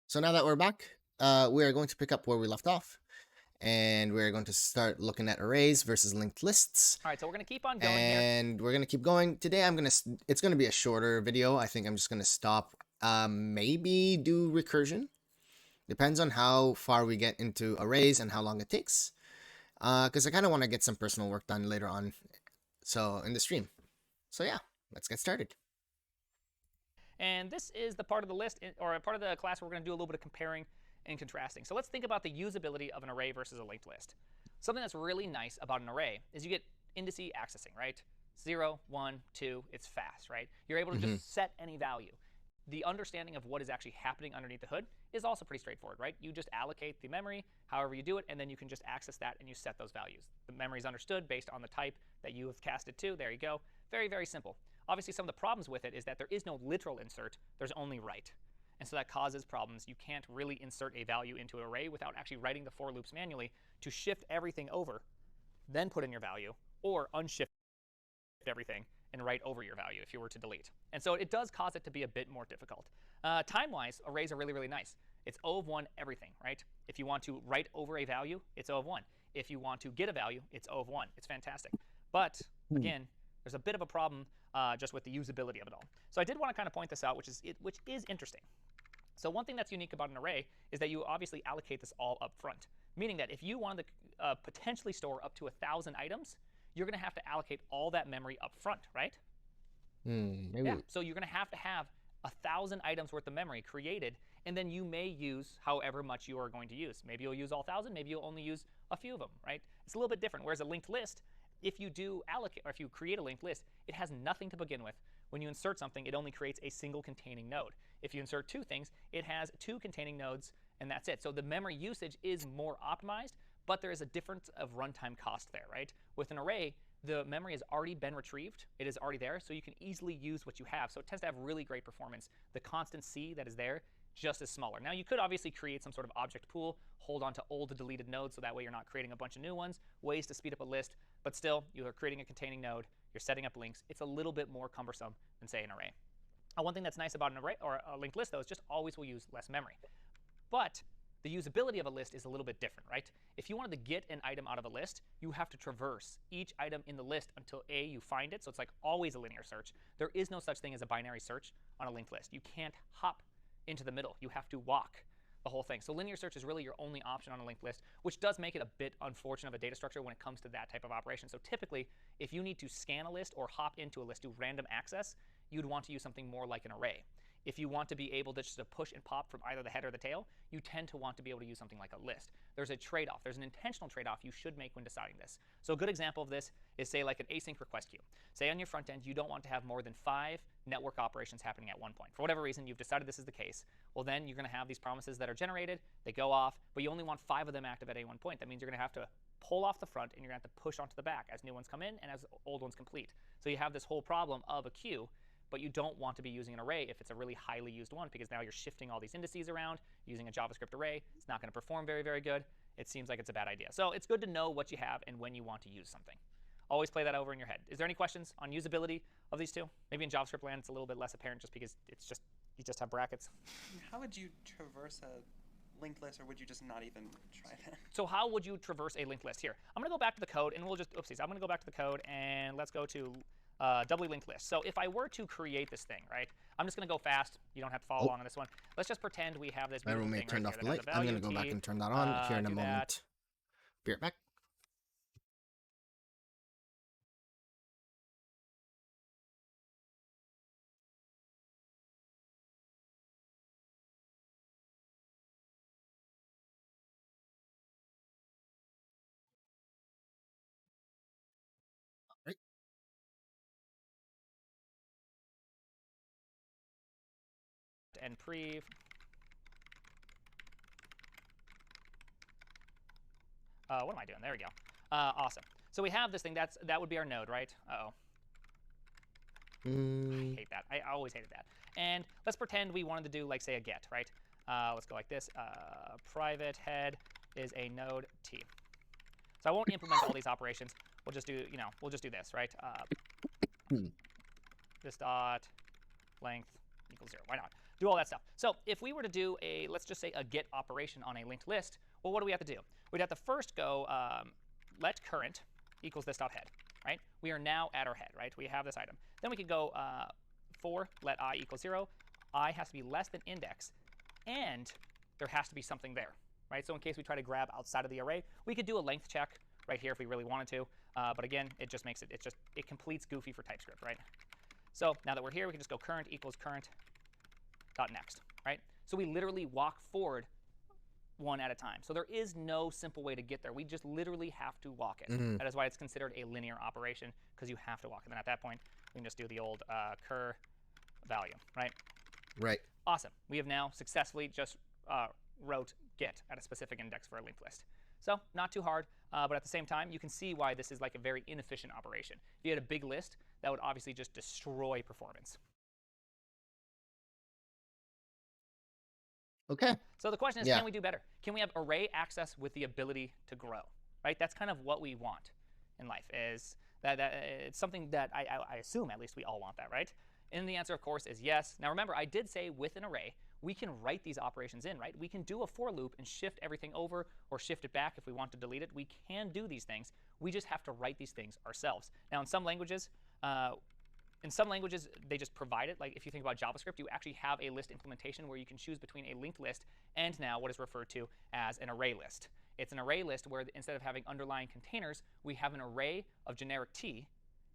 So now that we're back, we are going to pick up where we left off, and we're going to start looking at arrays versus linked lists. All right, so we're going to keep on going here. And we're going to keep going. Today it's going to be a shorter video. I think I'm just going to stop, maybe do recursion. Depends on how far we get into arrays and how long it takes. Because I kind of want to get some personal work done later on, so in the stream. So yeah, let's get started. And this is the part of the list, or a part of the class where we're going to do a little bit of comparing and contrasting. So let's think about the usability of an array versus a linked list. Something that's really nice about an array is you get indice accessing, right? 0, 1, 2, it's fast, right? You're able to just set any value. The understanding of what is actually happening underneath the hood is also pretty straightforward, right? You just allocate the memory, however you do it, and then you can just access that and you set those values. The memory is understood based on the type that you have cast it to. There you go. Very, very simple. Obviously, some of the problems with it is that there is no literal insert. There's only write. And so that causes problems. You can't really insert a value into an array without actually writing the for loops manually to shift everything over, then put in your value, or unshift everything and write over your value if you were to delete. And so it does cause it to be a bit more difficult. Time-wise, arrays are really, really nice. It's O of 1 everything, right? If you want to write over a value, it's O of 1. If you want to get a value, it's O of 1. It's fantastic. But again, there's a bit of a problem just with the usability of it all. So I did want to kind of point this out, which is interesting. So one thing that's unique about an array is that you obviously allocate this all up front, meaning that if you wanted to potentially store up to 1,000 items, you're going to have to allocate all that memory up front, right? Maybe. Yeah. So you're going to have 1,000 items worth of memory created, and then you may use however much you are going to use. Maybe you'll use all 1,000. Maybe you'll only use a few of them, right? It's a little bit different. Whereas a linked list, if you do allocate, or if you create a linked list, it has nothing to begin with. When you insert something, it only creates a single containing node. If you insert two things, it has two containing nodes, and that's it. So the memory usage is more optimized, but there is a difference of runtime cost there, right? With an array, the memory has already been retrieved. It is already there, so you can easily use what you have. So it tends to have really great performance. The constant C that is there just is smaller. Now, you could obviously create some sort of object pool, hold on to old deleted nodes, so that way you're not creating a bunch of new ones, ways to speed up a list. But still, you are creating a containing node. You're setting up links. It's a little bit more cumbersome than, say, an array. One thing that's nice about an array or a linked list, though, is just always will use less memory. But the usability of a list is a little bit different, right? If you wanted to get an item out of a list, you have to traverse each item in the list until A, you find it. So it's like always a linear search. There is no such thing as a binary search on a linked list. You can't hop into the middle. You have to walk the whole thing. So linear search is really your only option on a linked list, which does make it a bit unfortunate of a data structure when it comes to that type of operation. So typically, if you need to scan a list or hop into a list, do random access, you'd want to use something more like an array. If you want to be able to just push and pop from either the head or the tail, you tend to want to be able to use something like a list. There's a trade-off. There's an intentional trade-off you should make when deciding this. So a good example of this is, say, like an async request queue. Say on your front end, you don't want to have more than 5 network operations happening at one point. For whatever reason, you've decided this is the case. Well, then you're going to have these promises that are generated. They go off, but you only want 5 of them active at any one point. That means you're going to have to pull off the front, and you're going to have to push onto the back as new ones come in and as old ones complete. So you have this whole problem of a queue, but you don't want to be using an array if it's a really highly used one, because now you're shifting all these indices around using a JavaScript array. It's not going to perform very, very good. It seems like it's a bad idea. So it's good to know what you have and when you want to use something. Always play that over in your head. Is there any questions on usability of these two? Maybe in JavaScript land it's a little bit less apparent just because it's just you just have brackets. How would you traverse a linked list, or would you just not even try that? So how would you traverse a linked list? Here, I'm going to go back to the code, and we'll just, oopsies, I'm going to go back to the code, and let's go to doubly linked list. So if I were to create this thing, right, I'm just going to go fast. You don't have to follow along on this one. Let's just pretend we have this My beautiful roommate thing turned right off here the light. I'm going to go back and turn that on here in a moment. Be right back. Right. And prev. What am I doing? There we go. Awesome. So we have this thing. That would be our node, right? Uh-oh. I hate that. I always hated that. And let's pretend we wanted to do, like, say, a get, right? Let's go like this. Private head is a node t. So I won't implement all these operations. We'll just do, we'll just do this, right? This dot length equals 0. Why not? do all that stuff. So if we were to do a, let's just say a get operation on a linked list, well, what do we have to do? We'd have to first go let current equals this.head, right? We are now at our head, right? We have this item. Then we could go for let I equals 0. I has to be less than index, and there has to be something there, right? So in case we try to grab outside of the array, we could do a length check right here if we really wanted to. But again, it just makes it completes goofy for TypeScript, right? So now that we're here, we can just go current equals current dot next, right? So we literally walk forward one at a time. So there is no simple way to get there. We just literally have to walk it. That is why it's considered a linear operation, because you have to walk it. And at that point, we can just do the old cur value, right? Right. Awesome. We have now successfully just wrote get at a specific index for a linked list. So not too hard, but at the same time, you can see why this is like a very inefficient operation. If you had a big list, that would obviously just destroy performance. Okay. So the question is, Yeah. can we do better? Can we have array access with the ability to grow? Right? That's kind of what we want in life. Is that it's something that I assume at least we all want that, right? And the answer, of course, is yes. Now remember, I did say with an array, we can write these operations in, right? We can do a for loop and shift everything over or shift it back if we want to delete it. We can do these things. We just have to write these things ourselves. Now, in some languages, they just provide it. Like if you think about JavaScript, you actually have a list implementation where you can choose between a linked list and now what is referred to as an array list. It's an array list where instead of having underlying containers, we have an array of generic t,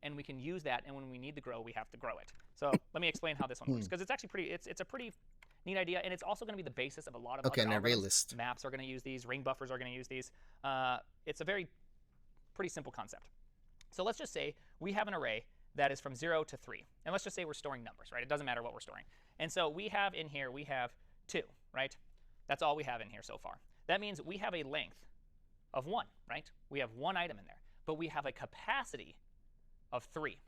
and we can use that. And when we need to grow, we have to grow it. So let me explain how this one works, because it's actually it's a pretty neat idea, and it's also going to be the basis of a lot of other an array algorithms. list. Maps are going to use these. Ring buffers are going to use these. It's a pretty simple concept. So let's just say we have an array that is from 0 to 3. And let's just say we're storing numbers, right? It doesn't matter what we're storing. And so we have in here, we have 2, right? That's all we have in here so far. That means we have a length of 1, right? We have 1 item in there. But we have a capacity of 3.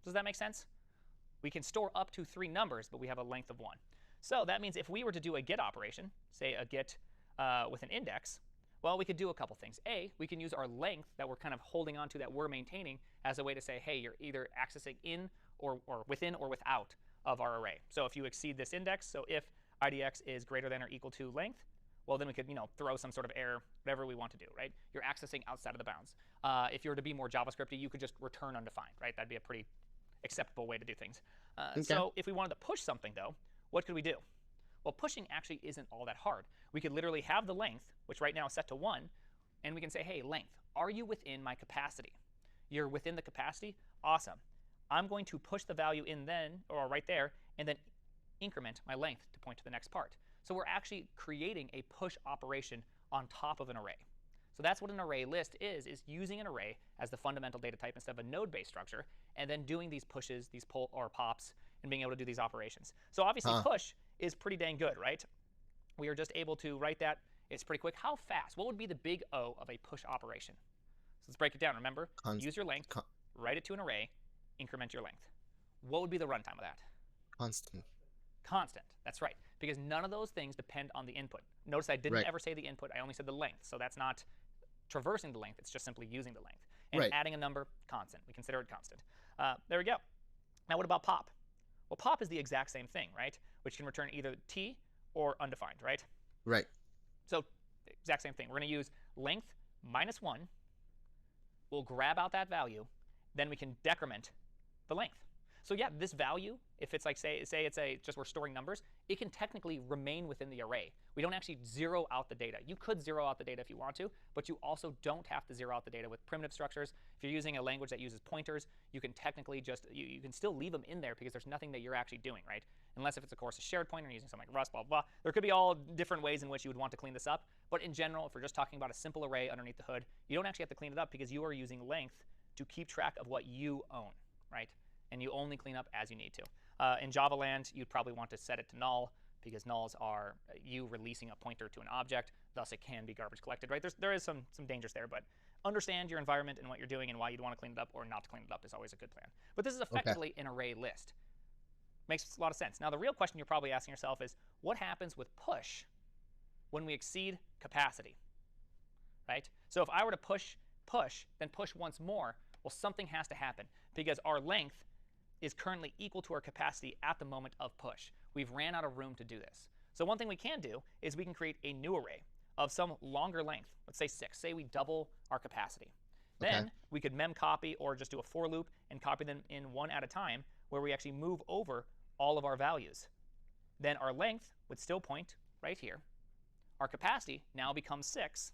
Does that make sense? We can store up to 3 numbers, but we have a length of 1. So that means if we were to do a get operation, say a get with an index, well, we could do a couple things. A, we can use our length that we're kind of holding on to, that we're maintaining, as a way to say, hey, you're either accessing in or within or without of our array. So if you exceed this index, so if idx is greater than or equal to length, well, then we could throw some sort of error, whatever we want to do, right? You're accessing outside of the bounds. If you were to be more JavaScripty, you could just return undefined, right? That'd be a pretty acceptable way to do things. Okay. So if we wanted to push something, though, what could we do? Well, pushing actually isn't all that hard. We could literally have the length, which right now is set to 1, and we can say, hey, length, are you within my capacity? You're within the capacity? Awesome. I'm going to push the value in then, or right there, and then increment my length to point to the next part. So we're actually creating a push operation on top of an array. So that's what an array list is using an array as the fundamental data type instead of a node-based structure, and then doing these pushes, these pull or pops, and being able to do these operations. So obviously push is pretty dang good, right? We are just able to write that. It's pretty quick. How fast? What would be the big O of a push operation? So let's break it down. Remember, use your length, write it to an array, increment your length. What would be the runtime of that? Constant. Constant. That's right. Because none of those things depend on the input. Notice I didn't ever say the input. I only said the length. So that's not traversing the length. It's just simply using the length. And adding a number, constant. We consider it constant. There we go. Now what about pop? Well, pop is the exact same thing, right? Which can return either t or undefined, right? Right. So exact same thing. We're going to use length minus 1. We'll grab out that value. Then we can decrement the length. So yeah, this value, if it's like, say it's just we're storing numbers, it can technically remain within the array. We don't actually zero out the data. You could zero out the data if you want to, but you also don't have to zero out the data with primitive structures. If you're using a language that uses pointers, you can technically just, you can still leave them in there because there's nothing that you're actually doing, right? Unless if it's, of course, a shared pointer using something like Rust, blah, blah, blah. There could be all different ways in which you would want to clean this up. But in general, if we're just talking about a simple array underneath the hood, you don't actually have to clean it up because you are using length to keep track of what you own, right? And you only clean up as you need to. In Java land, you'd probably want to set it to null because nulls are you releasing a pointer to an object. Thus, it can be garbage collected, right? There is some dangers there, but understand your environment and what you're doing and why you'd want to clean it up or not to clean it up is always a good plan. But this is effectively an array list. Makes a lot of sense. Now, the real question you're probably asking yourself is, what happens with push when we exceed capacity, right? So if I were to push, then push once more, well, something has to happen because our length is currently equal to our capacity at the moment of push, we've ran out of room to do this. So one thing we can do is we can create a new array of some longer length. Let's say 6. Say we double our capacity. Then we could mem copy or just do a for loop and copy them in one at a time, where we actually move over all of our values. Then our length would still point right here. Our capacity now becomes 6,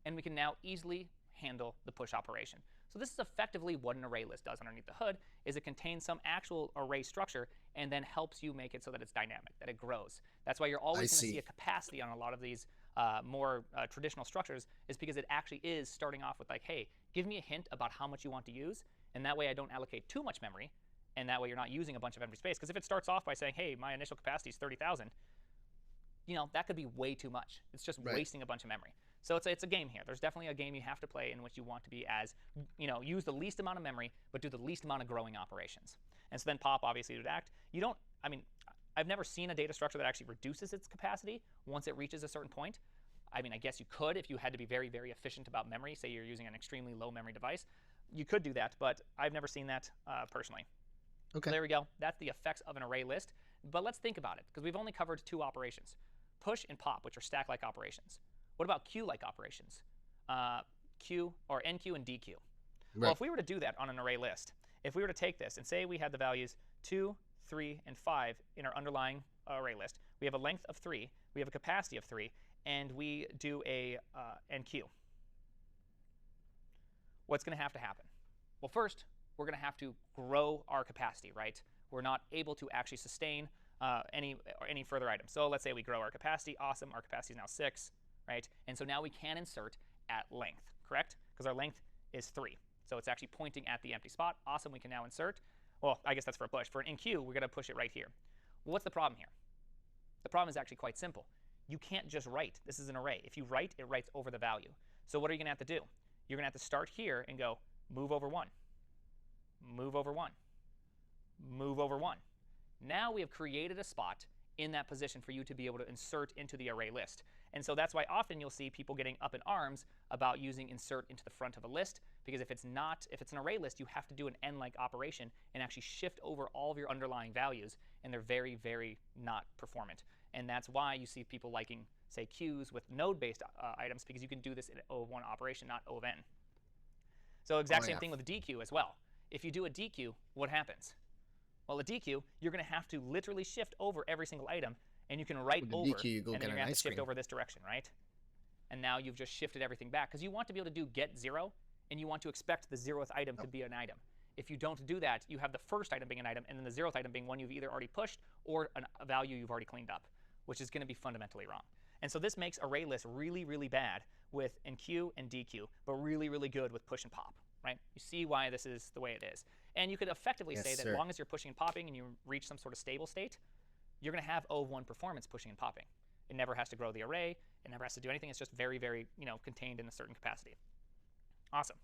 and we can now easily handle the push operation. So this is effectively what an array list does underneath the hood, is it contains some actual array structure and then helps you make it so that it's dynamic, that it grows. That's why you're always going to see a capacity on a lot of these more traditional structures, is because it actually is starting off with like, hey, give me a hint about how much you want to use, and that way I don't allocate too much memory, and that way you're not using a bunch of empty space. Because if it starts off by saying, hey, my initial capacity is 30,000, that could be way too much. It's just wasting a bunch of memory. So it's a game here. There's definitely a game you have to play in which you want to be as, use the least amount of memory, but do the least amount of growing operations. And so then pop obviously would act. I've never seen a data structure that actually reduces its capacity once it reaches a certain point. I guess you could if you had to be very, very efficient about memory. Say you're using an extremely low memory device. You could do that, but I've never seen that personally. Okay. So there we go. That's the effects of an array list. But let's think about it, because we've only covered 2 operations, push and pop, which are stack-like operations. What about queue-like operations? Q or NQ and DQ. Well, if we were to do that on an array list, if we were to take this and say we had the values 2, 3, and 5 in our underlying array list, we have a length of 3, we have a capacity of 3, and we do a NQ. What's going to happen? Well, first, we're going to have to grow our capacity, right? We're not able to actually sustain any further items. So let's say we grow our capacity. Awesome. Our capacity is now 6, right? And so now we can insert at length, correct? Because our length is 3. So it's actually pointing at the empty spot. Awesome. We can now insert. Well, I guess that's for a push. For an NQ, we're going to push it right here. Well, what's the problem here? The problem is actually quite simple. You can't just write. This is an array. If you write, it writes over the value. So what are you going to have to do? You're going to have to start here and go move over 1, move over 1, move over 1. Now we have created a spot in that position for you to be able to insert into the array list. And so that's why often you'll see people getting up in arms about using insert into the front of a list, because if it's an array list, you have to do an n-like operation and actually shift over all of your underlying values, and they're very, very not performant. And that's why you see people liking, say, queues with node-based items, because you can do this in O of 1 operation, not O of n. So exact same thing with a DQ as well. If you do a DQ, what happens? Well, a DQ, you're going to have to literally shift over every single item, and you can write over, DQ, you go and then you're get going to an have ice to shift cream. over this direction, right? And now you've just shifted everything back, because you want to be able to do get 0, and you want to expect the 0th item to be an item. If you don't do that, you have the first item being an item, and then the 0th item being one you've either already pushed or a value you've already cleaned up, which is going to be fundamentally wrong. And so this makes array lists really, really bad with NQ and DQ, but really, really good with push and pop, right? You see why this is the way it is. And you could effectively say that as long as you're pushing and popping and you reach some sort of stable state, you're going to have O of 1 performance pushing and popping. It never has to grow the array. It never has to do anything. It's just very, very contained in a certain capacity. Awesome.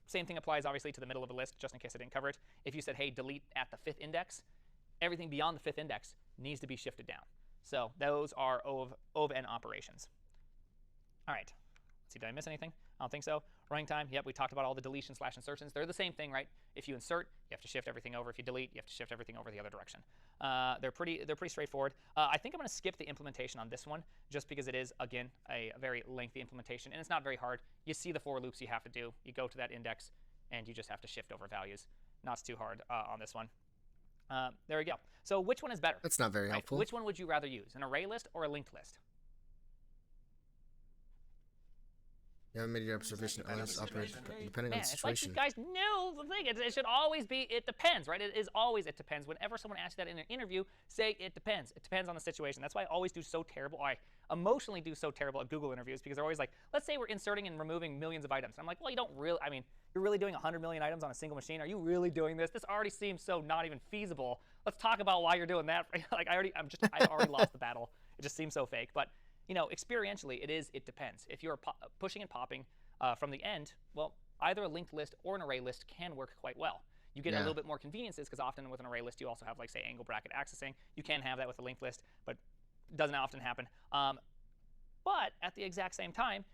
Same thing applies, obviously, to the middle of a list, just in case I didn't cover it. If you said, hey, delete at the 5th index, everything beyond the 5th index needs to be shifted down. So those are O of n operations. All right. Let's see, did I miss anything? I don't think so. Running time, yep, we talked about all the deletion / insertions. They're the same thing, right? If you insert, you have to shift everything over. If you delete, you have to shift everything over the other direction. They're pretty straightforward. I think I'm going to skip the implementation on this one, just because it is, again, a very lengthy implementation, and it's not very hard. You see the for loops you have to do. You go to that index, and you just have to shift over values. Not too hard on this one. There we go. So which one is better? That's not very helpful. Which one would you rather use, an array list or a linked list? You haven't made your observation depending on the It's like situation. you guys know the thing. It should always be it depends, right? It is always it depends. Whenever someone asks you that in an interview, say it depends. It depends on the situation. That's why I always do so terrible. I emotionally do so terrible at Google interviews, because they're always like, let's say we're inserting and removing millions of items. And I'm like, well, you don't really, you're really doing 100 million items on a single machine? Are you really doing this? This already seems so not even feasible. Let's talk about why you're doing that. Like I already lost the battle. It just seems so fake. But experientially, it depends. If you're pushing and popping from the end, well, either a linked list or an array list can work quite well. You get a little bit more conveniences, because often with an array list, you also have, like, say, angle bracket accessing. You can have that with a linked list, but it doesn't often happen. But at the exact same time,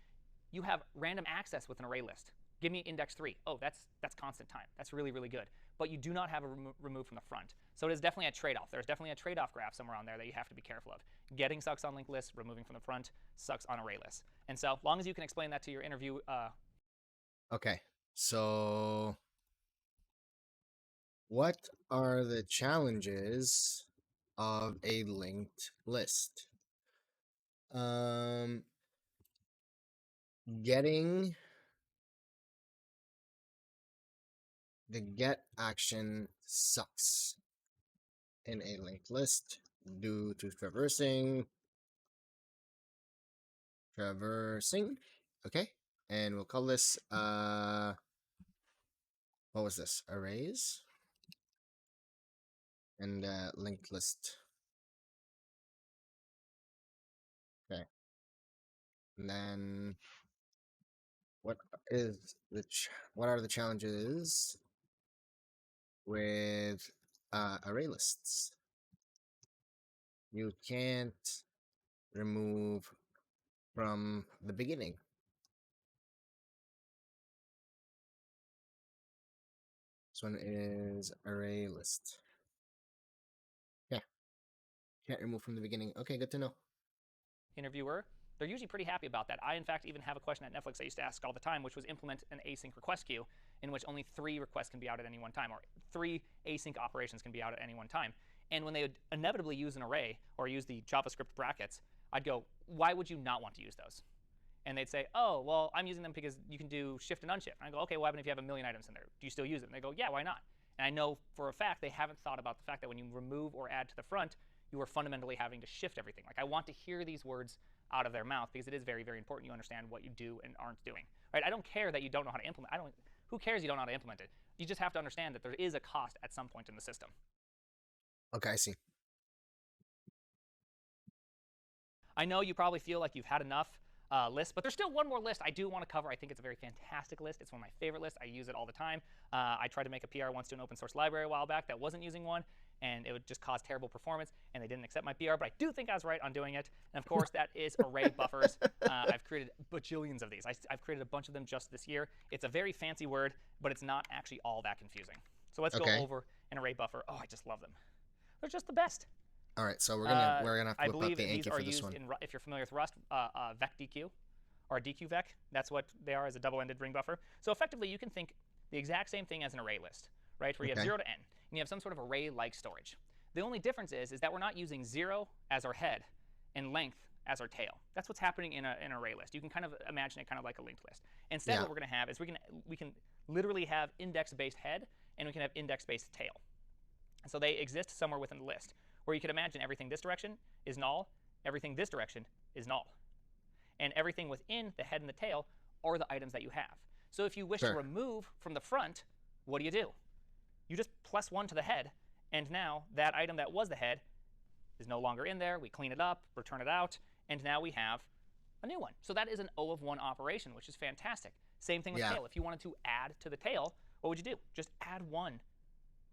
you have random access with an array list. Give me index 3. Oh, that's constant time. That's really, really good. But you do not have a remove from the front. So it is definitely a trade-off. There's definitely a trade-off graph somewhere on there that you have to be careful of. Getting sucks on linked lists, removing from the front sucks on array lists. And so, long as you can explain that to your interview. Okay, so what are the challenges of a linked list? Getting the get action sucks in a linked list due to traversing. Okay, and we'll call this what was this? Arrays and linked list. Okay, and then what are the challenges with array lists? You can't remove from the beginning. This one is array list. Yeah, can't remove from the beginning. Okay, good to know. Interviewer, they're usually pretty happy about that. I, in fact, even have a question at Netflix I used to ask all the time, which was implement an async request queue in which only 3 requests can be out at any one time, or 3 async operations can be out at any one time. And when they would inevitably use an array or use the JavaScript brackets, I'd go, why would you not want to use those? And they'd say, oh, well, I'm using them because you can do shift and unshift. And I go, okay, what happens if you have a million items in there? Do you still use it? And they go, yeah, why not? And I know for a fact they haven't thought about the fact that when you remove or add to the front, you are fundamentally having to shift everything. Like, I want to hear these words out of their mouth because it is very, very important you understand what you do and aren't doing. Right? I don't care that you don't know how to implement. Who cares you don't know how to implement it? You just have to understand that there is a cost at some point in the system. Okay, I see. I know you probably feel like you've had enough lists, but there's still one more list I do want to cover. I think it's a very fantastic list. It's one of my favorite lists. I use it all the time. I tried to make a PR once to an open source library a while back that wasn't using one, and it would just cause terrible performance, and they didn't accept my PR, but I do think I was right on doing it. And of course, that is array buffers. I've created bajillions of these. I've created a bunch of them just this year. It's a very fancy word, but it's not actually all that confusing. So let's go over an array buffer. Oh, I just love them. They're just the best. All right, so we're gonna have to whip out the Anki for this one. In, if you're familiar with Rust, vec-deque or deque-vec. That's what they are, as a double-ended ring buffer. So effectively, you can think the exact same thing as an array list, right? Where you have 0 to n, and you have some sort of array-like storage. The only difference is that we're not using 0 as our head and length as our tail. That's what's happening in an array list. You can kind of imagine it kind of like a linked list. Instead, what we're going to have is we can literally have index-based head, and we can have index-based tail. And so they exist somewhere within the list, where you could imagine everything this direction is null, everything this direction is null. And everything within the head and the tail are the items that you have. So if you wish to remove from the front, what do? You just +1 to the head, and now that item that was the head is no longer in there. We clean it up, return it out, and now we have a new one. So that is an O of 1 operation, which is fantastic. Same thing with tail. If you wanted to add to the tail, what would you do? Just add 1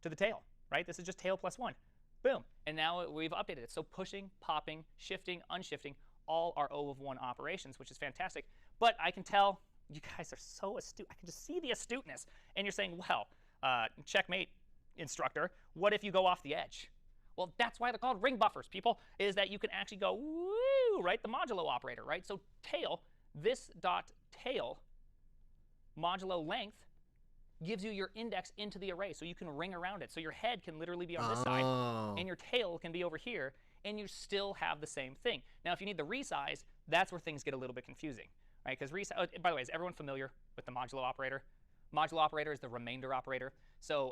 to the tail, right? This is just tail +1. Boom. And now we've updated it. So pushing, popping, shifting, unshifting, all are O of 1 operations, which is fantastic. But I can tell you guys are so astute. I can just see the astuteness. And you're saying, well, checkmate, instructor, what if you go off the edge? Well, that's why they're called ring buffers, people, is that you can actually go, woo, right? The modulo operator, right? So tail, this dot tail modulo length gives you your index into the array, so you can ring around it. So your head can literally be on this side, and your tail can be over here, and you still have the same thing. Now, if you need the resize, that's where things get a little bit confusing, right? Because resize, by the way, is everyone familiar with the modulo operator? Modulo operator is the remainder operator. So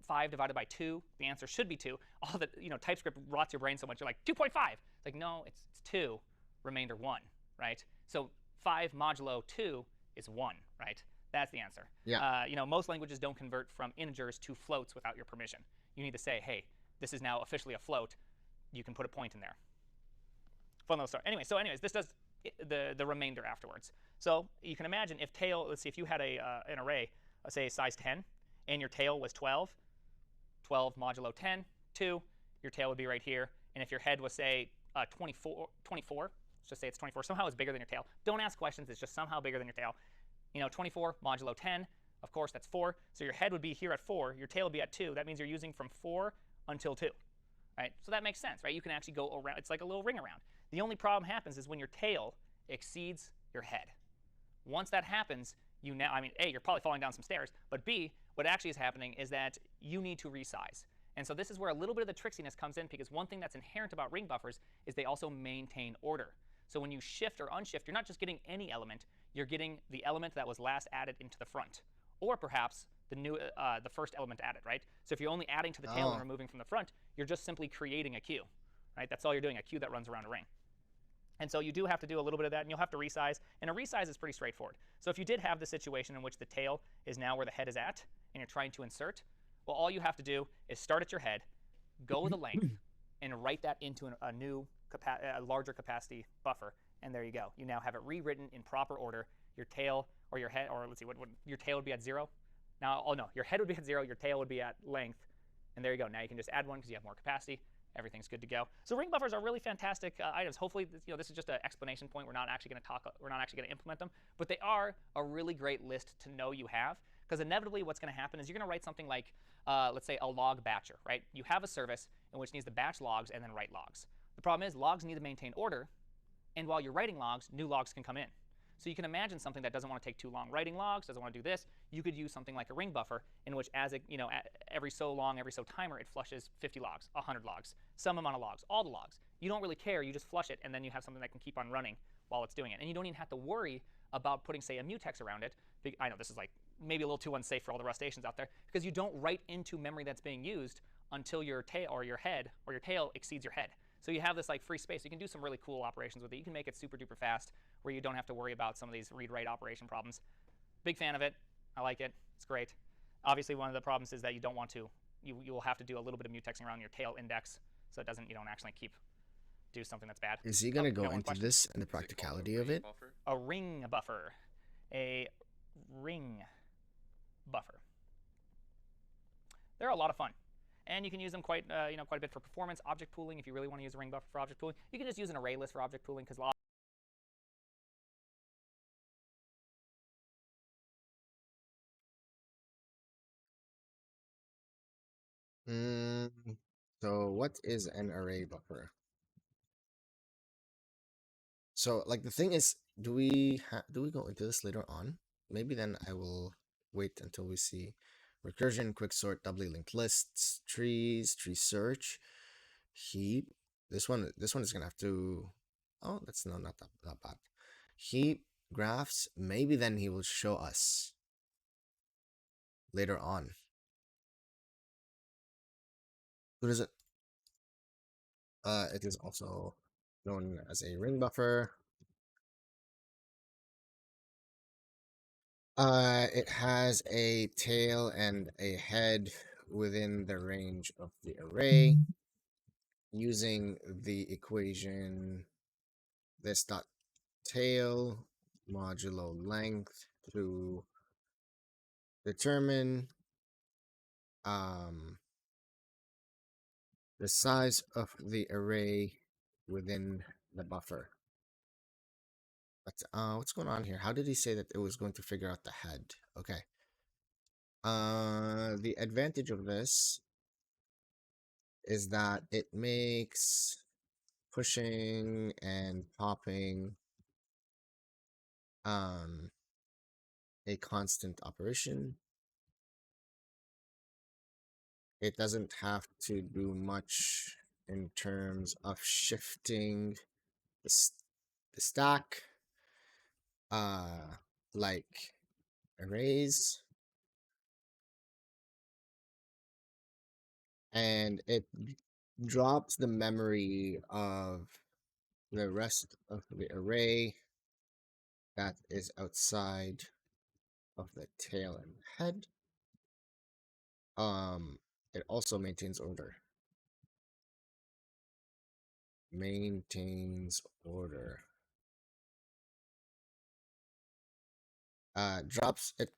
5 divided by 2, the answer should be 2. All the TypeScript rots your brain so much, you're like, 2.5. It's like, no, it's 2, remainder 1, right? So 5 modulo 2 is 1, right? That's the answer. Yeah. Most languages don't convert from integers to floats without your permission. You need to say, hey, this is now officially a float. You can put a point in there. Fun little story. Anyways, this does the remainder afterwards. So you can imagine if tail, let's see, if you had an array, let's say size 10, and your tail was 12, 12 modulo 10, 2, your tail would be right here. And if your head was, say, 24, let's just say it's 24, somehow it's bigger than your tail. Don't ask questions. It's just somehow bigger than your tail. 24 modulo 10, of course, that's 4. So your head would be here at 4. Your tail would be at 2. That means you're using from 4 until 2, right? So that makes sense, right? You can actually go around. It's like a little ring around. The only problem happens is when your tail exceeds your head. Once that happens, I mean, A, you're probably falling down some stairs, but B, what actually is happening is that you need to resize. And so this is where a little bit of the tricksiness comes in, because one thing that's inherent about ring buffers is they also maintain order. So when you shift or unshift, you're not just getting any element, you're getting the element that was last added into the front, or perhaps the first element added, right? So if you're only adding to the tail and removing from the front, you're just simply creating a queue, right? That's all you're doing, a queue that runs around a ring. And so you do have to do a little bit of that, and you'll have to resize. And a resize is pretty straightforward. So if you did have the situation in which the tail is now where the head is at, and you're trying to insert, well, all you have to do is start at your head, go the length, and write that into a new, larger capacity buffer. And there you go. You now have it rewritten in proper order. Your tail or your head, or let's see, your tail would be at 0. Now, oh no, your head would be at 0, your tail would be at length. And there you go. Now you can just add one because you have more capacity. Everything's good to go. So ring buffers are really fantastic items. Hopefully, this is just an explanation point. We're not actually going to implement them, but they are a really great list to know you have, because inevitably what's going to happen is you're going to write something like, let's say, a log batcher, right? You have a service in which needs to batch logs and then write logs. The problem is logs need to maintain order, and while you're writing logs, new logs can come in. So you can imagine something that doesn't want to take too long writing logs, doesn't want to do this. You could use something like a ring buffer, in which every so timer, it flushes 50 logs, 100 logs, some amount of logs, all the logs. You don't really care. You just flush it, and then you have something that can keep on running while it's doing it. And you don't even have to worry about putting, say, a mutex around it. I know this is like maybe a little too unsafe for all the Rustaceans out there, because you don't write into memory that's being used until your tail or your tail exceeds your head. So you have this like free space. You can do some really cool operations with it. You can make it super duper fast, where you don't have to worry about some of these read-write operation problems. Big fan of it. I like it. It's great. Obviously, one of the problems is that you don't want to. You will have to do a little bit of mutexing around your tail index, so you don't actually do something that's bad. Is he gonna go into this and the practicality of it? A ring buffer. A ring buffer. They're a lot of fun. And you can use them quite a bit for performance, object pooling. If you really want to use a ring buffer for object pooling, you can just use an array list for object pooling, because So what is an array buffer? So like the thing is, do we go into this later on? Maybe then I will wait until we see recursion, quicksort, doubly linked lists, trees, tree search, heap. This one is gonna have to. Oh, that's not bad. Heap, graphs. Maybe then he will show us later on. What is it? It is also known as a ring buffer. It has a tail and a head within the range of the array, using the equation this dot tail modulo length to determine the size of the array within the buffer. But what's going on here? How did he say that it was going to figure out the head? Okay. The advantage of this is that it makes pushing and popping a constant operation. It doesn't have to do much in terms of shifting the stack, like arrays, and it drops the memory of the rest of the array that is outside of the tail and head. It also maintains order. Maintains order. Drops it.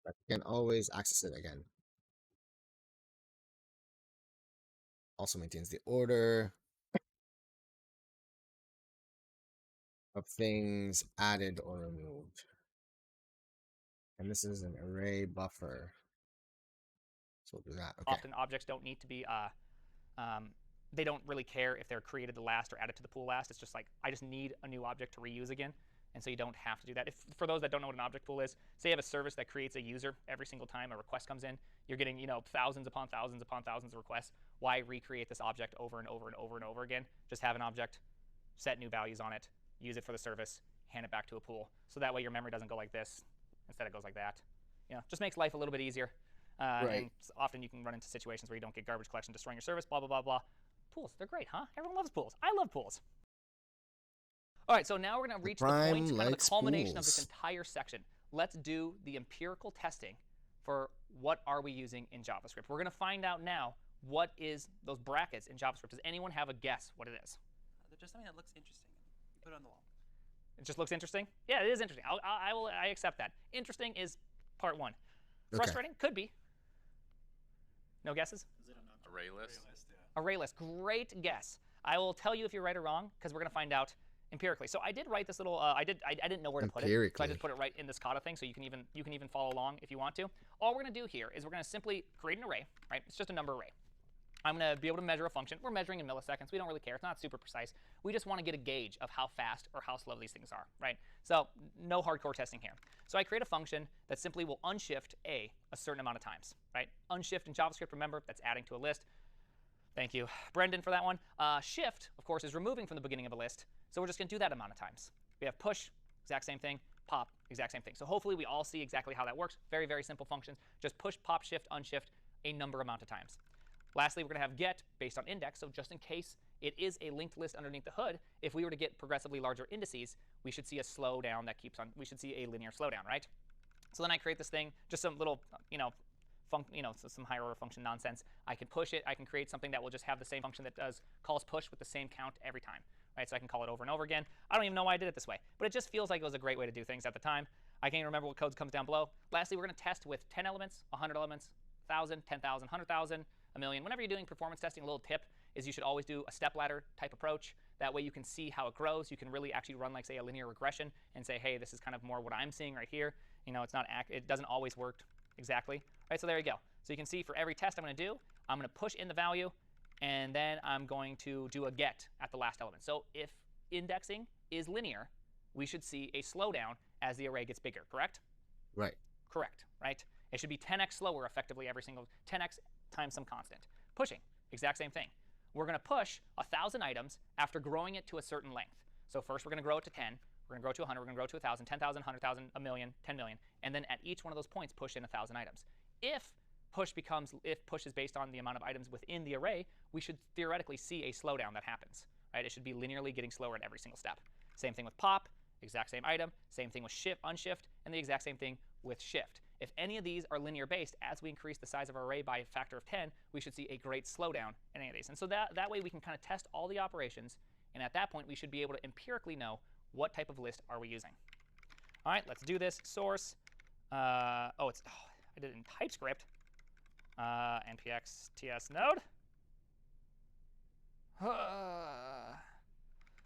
But you can always access it again. Also maintains the order of things added or removed. And this is an array buffer. So we'll do that. Okay. Often objects don't need to be, they don't really care if they're created the last or added to the pool last. It's just like, I just need a new object to reuse again. And so you don't have to do that. For those that don't know what an object pool is, say you have a service that creates a user every single time a request comes in. You're getting, thousands upon thousands upon thousands of requests. Why recreate this object over and over and over and over again? Just have an object, set new values on it, use it for the service, hand it back to a pool. So that way your memory doesn't go like this. Instead it goes like that. Just makes life a little bit easier. Right. And often you can run into situations where you don't get garbage collection destroying your service, blah, blah, blah, blah. Pools, they're great, huh? Everyone loves pools. I love pools. All right, so now we're going to reach the point, kind of the culmination of this entire section. Let's do the empirical testing for what are we using in JavaScript. We're going to find out now what is those brackets in JavaScript. Does anyone have a guess what it is? They're just something that looks interesting. You put it on the wall. It just looks interesting? Yeah, it is interesting. I accept that. Interesting is part one. Okay. Frustrating? Could be. No guesses? Array list. Array list. Great guess. I will tell you if you're right or wrong, because we're going to find out empirically. So I did write this little. I didn't know where to put it, so I just put it right in this kata thing. So you can even follow along if you want to. All we're going to do here is we're going to simply create an array. Right? It's just a number array. I'm going to be able to measure a function. We're measuring in milliseconds. We don't really care. It's not super precise. We just want to get a gauge of how fast or how slow these things are, right? So no hardcore testing here. So I create a function that simply will unshift a certain amount of times, right? Unshift in JavaScript, remember, that's adding to a list. Thank you, Brendan, for that one. Shift, of course, is removing from the beginning of a list. So we're just going to do that amount of times. We have push, exact same thing. Pop, exact same thing. So hopefully we all see exactly how that works. Very, very simple functions. Just push, pop, shift, unshift a number amount of times. Lastly, we're going to have get based on index. So just in case it is a linked list underneath the hood, if we were to get progressively larger indices, we should see a slowdown that keeps on. We should see a linear slowdown, right? So then I create this thing, just some little, some higher order function nonsense. I can push it. I can create something that will just have the same function that calls push with the same count every time, right? So I can call it over and over again. I don't even know why I did it this way, but it just feels like it was a great way to do things at the time. I can't even remember what code comes down below. Lastly, we're going to test with 10 elements, 100 elements, 1,000, 10,000, 100,000. A million. Whenever you're doing performance testing, a little tip is you should always do a stepladder type approach. That way you can see how it grows. You can really actually run, like, say, a linear regression and say, hey, this is kind of more what I'm seeing right here. It doesn't always work exactly. Right, so there you go. So you can see for every test I'm going to do, I'm going to push in the value, and then I'm going to do a get at the last element. So if indexing is linear, we should see a slowdown as the array gets bigger, correct? Right. Correct, right? It should be 10x slower effectively every single 10x times some constant. Pushing, exact same thing. We're going to push 1,000 items after growing it to a certain length. So first we're going to grow it to 10. We're going to grow it to 100. We're going to grow it to 1,000, 10,000, 100,000, a million, 10 million. And then at each one of those points, push in 1,000 items. If push is based on the amount of items within the array, we should theoretically see a slowdown that happens. Right? It should be linearly getting slower at every single step. Same thing with pop, exact same item. Same thing with shift, unshift, and the exact same thing with shift. If any of these are linear based, as we increase the size of our array by a factor of 10, we should see a great slowdown in any of these. And so that way we can kind of test all the operations, and at that point we should be able to empirically know what type of list are we using. All right, let's do this. Source. I did it in TypeScript. npx ts node.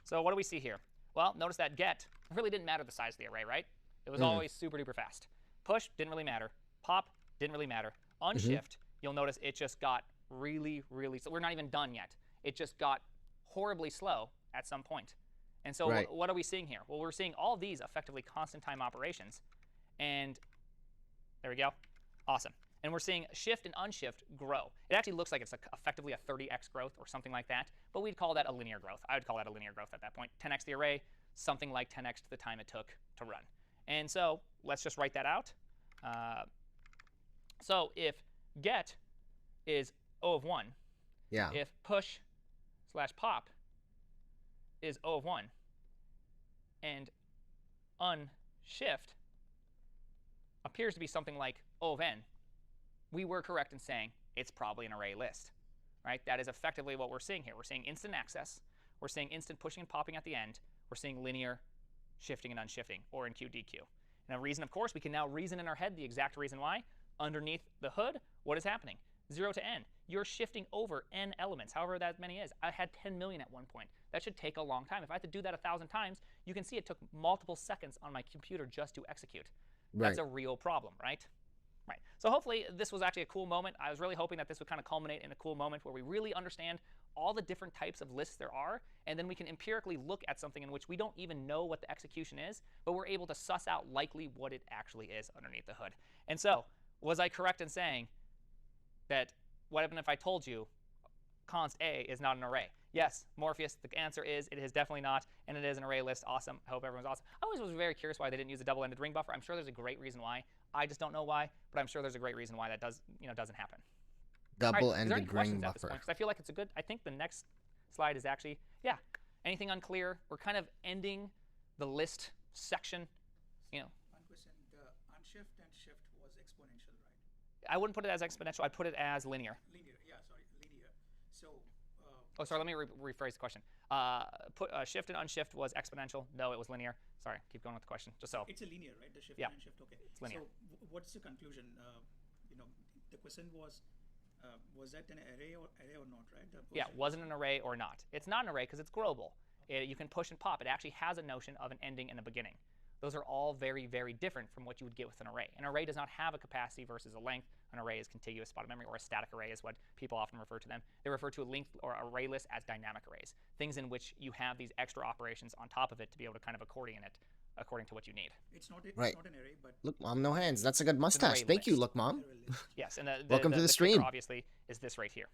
So what do we see here? Well, notice that get really didn't matter the size of the array, right? It was always super duper fast. Push didn't really matter. Pop didn't really matter. Unshift, you'll notice it just got really, really slow. We're not even done yet. It just got horribly slow at some point. And so what are we seeing here? Well, we're seeing all these effectively constant time operations. And there we go. Awesome. And we're seeing shift and unshift grow. It actually looks like it's effectively a 30x growth or something like that. But we'd call that a linear growth. I would call that a linear growth at that point. 10x the array, something like 10x to the time it took to run. And so let's just write that out. So if get is O of 1, if push / pop is O of 1, and unshift appears to be something like O of n, we were correct in saying it's probably an array list. Right? That is effectively what we're seeing here. We're seeing instant access. We're seeing instant pushing and popping at the end. We're seeing linear shifting and unshifting, or in QDQ. And a reason, of course, we can now reason in our head the exact reason why. Underneath the hood, what is happening? 0 to n. You're shifting over n elements, however that many is. I had 10 million at one point. That should take a long time. If I had to do that 1,000 times, you can see it took multiple seconds on my computer just to execute. That's Right. a real problem, right? Right. So hopefully this was actually a cool moment. I was really hoping that this would kind of culminate in a cool moment where we really understand all the different types of lists there are, and then we can empirically look at something in which we don't even know what the execution is, but we're able to suss out likely what it actually is underneath the hood. And so, was I correct in saying that what happened if I told you const A is not an array? Yes, Morpheus, the answer is it is definitely not, and it is an array list. Awesome. I hope everyone's awesome. I always was very curious why they didn't use a double-ended ring buffer. I'm sure there's a great reason why. I just don't know why, but I'm sure there's a great reason why that doesn't happen. All right, is there any Double-ended ring questions at this buffer. point? Because I feel like it's a good. I think the next slide is actually, yeah. Anything unclear? We're kind of ending the list section. You know, One question, the unshift and shift was exponential, right? I wouldn't put it as exponential. I'd put it as linear. Linear, yeah, sorry, linear. So, Oh, sorry. Let me rephrase the question. Shift and unshift was exponential. No, it was linear. Sorry. Keep going with the question. Just so. it's a linear, right? The shift Yeah, and shift, okay. it's linear. So, what's the conclusion? The question was that an array or not, right? Yeah, wasn't an array or not. It's not an array because it's growable. You can push and pop. It actually has a notion of an ending and a beginning. Those are all very, very different from what you would get with an array. An array does not have a capacity versus a length. An array is contiguous spot of memory, or a static array is what people often refer to them. They refer to a linked or array list as dynamic arrays, things in which you have these extra operations on top of it to be able to kind of accordion it according to what you need. It's Right. not an array, but Look, Mom, no hands. That's a good array mustache. Thank you, list. look, Mom. array list. Yes, and Welcome to the kicker, stream. obviously, is this right here.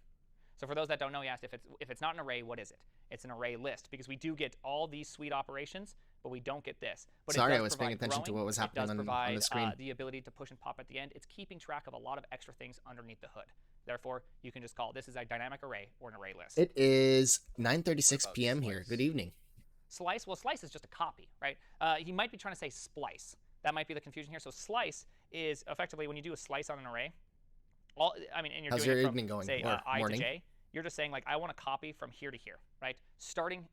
So for those that don't know, you asked if it's not an array, what is it? It's an array list, because we do get all these sweet operations, but we don't get this. But Sorry, it does I was paying provide attention to growing. what was happening It does on provide the screen. the ability to push and pop at the end. It's keeping track of a lot of extra things underneath the hood. Therefore, you can just call this is a dynamic array or an array list. It is 9:36 What about p.m. here. slice? Good evening. Slice, well, slice is just a copy, right? He might be trying to say splice. That might be the confusion here. So slice is effectively when you do a slice on an array. And you're How's doing your it from, evening going, say, or I morning? to J. You're just saying like I want to copy from here to here, right? Starting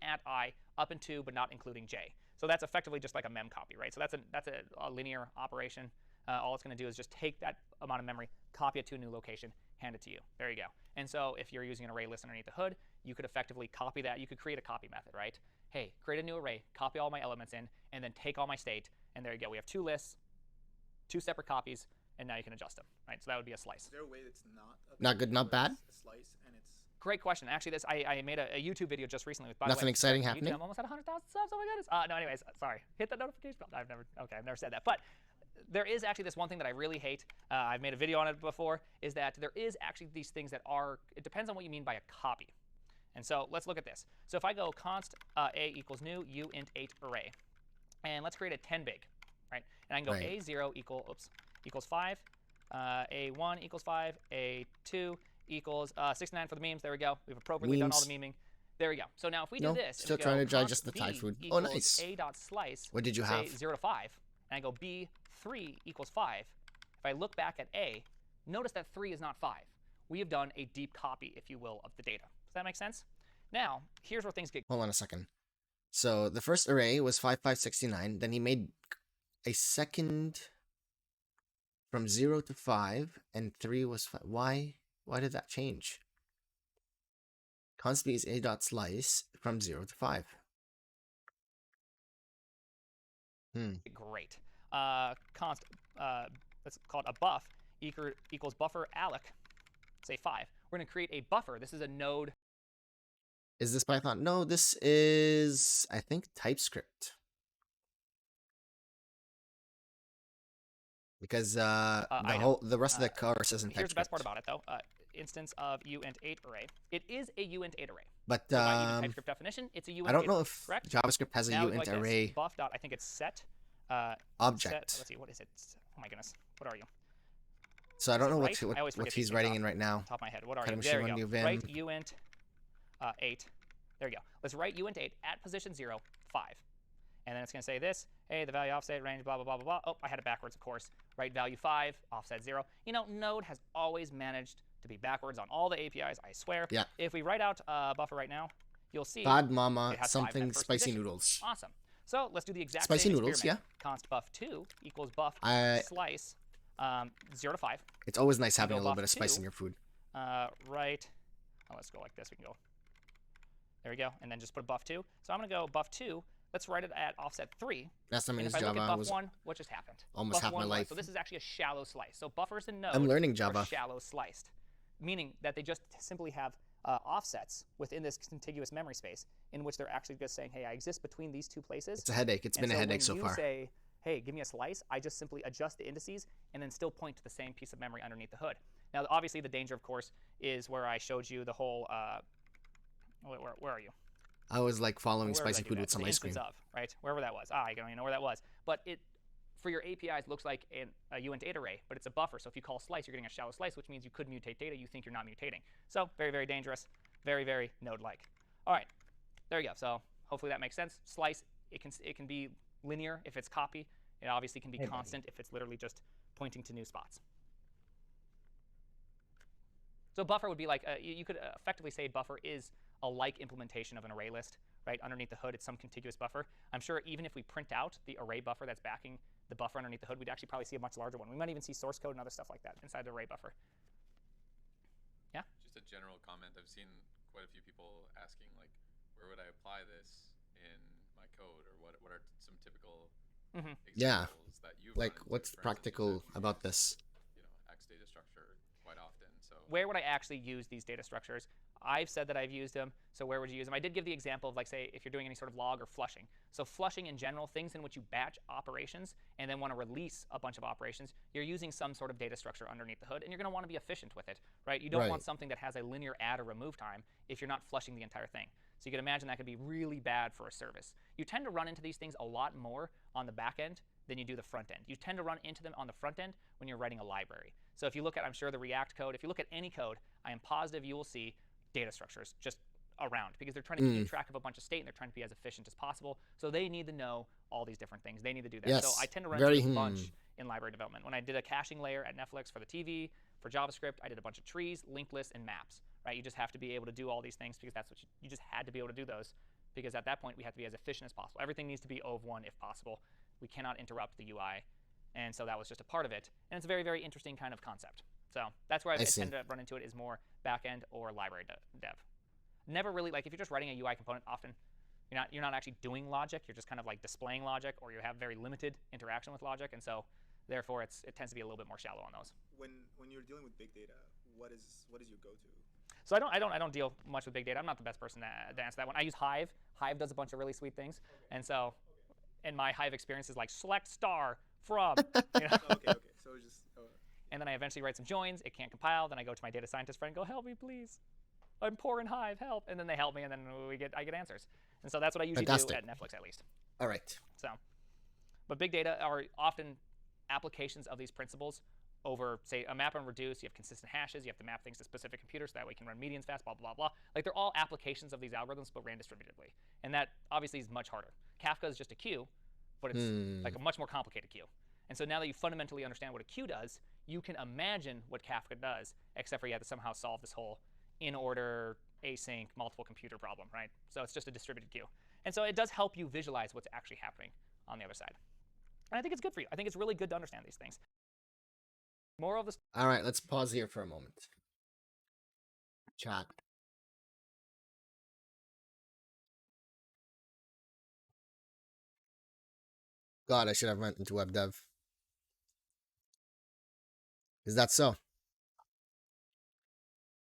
at I up into but not including J. So that's effectively just like a mem copy, right? So that's a linear operation. All it's going to do is just take that amount of memory, copy it to a new location, hand it to you. There you go. And so if you're using an array list underneath the hood, you could effectively copy that. You could create a copy method, right? Hey, create a new array, copy all my elements in, and then take all my state, and there you go. We have two lists, two separate copies, and now you can adjust them, right? So that would be a slice. Is there a way that's not Not good, not bad? A slice and it's Great question. Actually, I made a YouTube video just recently with, by Nothing the way, exciting YouTube, happening? I'm almost at 100,000 subs. Oh my goodness. No, anyways, sorry. Hit that notification bell. I've never said that. But there is actually this one thing that I really hate. I've made a video on it before. Is that there is actually these things that are. It depends on what you mean by a copy. And so let's look at this. So if I go const a equals new uint 8 array, and let's create a 10 big, right? And I can go Right. a0 equals 5, a1 equals 5, a2 equals 69 for the memes. There we go. We've appropriately done all the memeing. There we go. So now if we do No, this, still and we trying go to digest the const Thai b food. Oh, equals nice. A dot slice. What did you say have? 0 to 5, and I go b3 equals 5. If I look back at a, notice that 3 is not 5. We have done a deep copy, if you will, of the data. Does that make sense? Now, here's where things get. Hold on a second. So the first array was 5569. Then he made a second from 0 to 5, and 3 was 5. Why did that change? Const b is a dot slice from 0 to 5. Great. Const, let's call it a buff, equals buffer alloc, say 5. We're going to create a buffer. This is a node. Is this Python? No, this is, I think, TypeScript. Because the rest of the course isn't TypeScript. Here's the best part about it, though. Instance of uint8 array. It is a uint8 array. But So by even TypeScript definition, it's a uint8 I don't know array, if correct? JavaScript has a Now, uint like this, array buff dot, I think it's set. object. Let's see, what is it? Oh my goodness, what are you? So I don't know right? I what always forget he's these writing things in right now. Top of my head. What are Kind you? of There machine we go. learning Write Vim. uint 8. There we go. Let's write uint8 at position 0, 5. And then it's going to say this. Hey, the value offset range, blah, blah, blah, blah, blah. Oh, I had it backwards, of course. Write value 5, offset 0. You know, Node has always managed to be backwards on all the APIs, I swear. Yeah. If we write out buffer right now, you'll see Bad mama, it has 5 in something that first spicy position. noodles. Awesome. So let's do the exact Spicy same noodles, experiment. Const buff2 equals buff slice 0 to 5. It's always nice having go a little buff bit of spice 2. in your food. Right. Oh, let's go like this. We can go. There we go. And then just put a buff2. So I'm going to go buff2. let's write it at offset 3. Last time I And if used I look Java, at I buff was 1, what just happened? almost Buff half my 1 was. life. So this is actually a shallow slice. So buffers and nodes I'm learning are Java. shallow sliced, meaning that they just simply have offsets within this contiguous memory space in which they're actually just saying, hey, I exist between these two places. It's a headache. It's been a headache so when far. you say, hey, give me a slice, I just simply adjust the indices and then still point to the same piece of memory underneath the hood. Now, obviously, the danger, of course, is where I showed you the whole. Where are you? I was like following Where did I spicy do food that? with some The ice cream. instance of, right? Wherever that was. I don't even know where that was. But it, for your APIs, looks like a uint data array, but it's a buffer. So if you call slice, you're getting a shallow slice, which means you could mutate data. You think you're not mutating. So very, very dangerous. Very, very node-like. All right, there you go. So hopefully that makes sense. Slice, it can be linear if it's copy. It obviously can be constant if it's literally just pointing to new spots. So buffer would be like, you could effectively say buffer is a like implementation of an array list, right? Underneath the hood, it's some contiguous buffer. I'm sure even if we print out the array buffer that's backing the buffer underneath the hood, we'd actually probably see a much larger one. We might even see source code and other stuff like that inside the array buffer. Yeah? Just a general comment. I've seen quite a few people asking, like, where would I apply this in my code, or what are some typical Yeah. examples that you've Like, run into? what's For instance, practical you said about you this? use, X data structure quite often. So Where would I actually use these data structures? I've said that I've used them, so where would you use them? I did give the example of, like, say, if you're doing any sort of log or flushing. So flushing in general, things in which you batch operations and then want to release a bunch of operations, you're using some sort of data structure underneath the hood, and you're going to want to be efficient with it, right? You don't Right. want something that has a linear add or remove time if you're not flushing the entire thing. So you can imagine that could be really bad for a service. You tend to run into these things a lot more on the back end than you do the front end. You tend to run into them on the front end when you're writing a library. So if you look at, I'm sure, the React code, if you look at any code, I am positive you will see data structures just around because they're trying to keep track of a bunch of state and they're trying to be as efficient as possible. So they need to know all these different things. They need to do that. Yes, So I tend to run very, into a bunch in library development. When I did a caching layer at Netflix for the TV, for JavaScript, I did a bunch of trees, linked lists, and maps. Right? You just have to be able to do all these things because that's what you just had to be able to do those because at that point we have to be as efficient as possible. Everything needs to be O of 1 if possible. We cannot interrupt the UI. And so that was just a part of it. And it's a very, very interesting kind of concept. So that's where I tend to run into it is more backend or library dev. Never really, like if you're just writing a UI component, often you're not actually doing logic. You're just kind of like displaying logic, or you have very limited interaction with logic. And so therefore it tends to be a little bit more shallow on those. When you're dealing with big data, what is your go-to? So I don't deal much with big data. I'm not the best person to answer that one. I use Hive. Hive does a bunch of really sweet things. And so and my Hive experience is like select star from. Okay. So just. And then I eventually write some joins. It can't compile. Then I go to my data scientist friend and go, help me, please. I'm poor in Hive, help. And then they help me, and then I get answers. And so that's what I usually do at Netflix, at least. All right. So, but big data are often applications of these principles over, say, a map and reduce. You have consistent hashes. You have to map things to specific computers so that way you can run medians fast, blah, blah, blah. Like, they're all applications of these algorithms, but ran distributively. And that obviously is much harder. Kafka is just a queue, but it's like a much more complicated queue. And so now that you fundamentally understand what a queue does, you can imagine what Kafka does, except for you have to somehow solve this whole in-order, async, multiple computer problem, right? So it's just a distributed queue. And so it does help you visualize what's actually happening on the other side. And I think it's good for you. I think it's really good to understand these things. More of this. All right, let's pause here for a moment. Chat. God, I should have went into web dev. Is that so?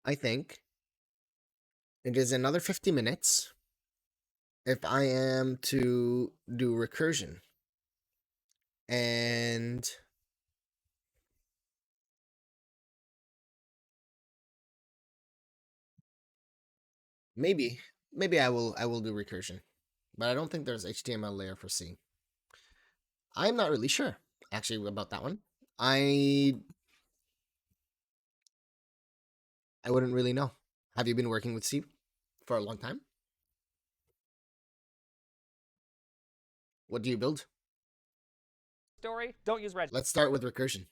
I think it is another 50 minutes if I am to do recursion. And maybe I will do recursion. But I don't think there's HTML layer for C. I'm not really sure actually about that one. I wouldn't really know. Have you been working with C for a long time? What do you build? Story. Don't use regexes. Let's start with recursion.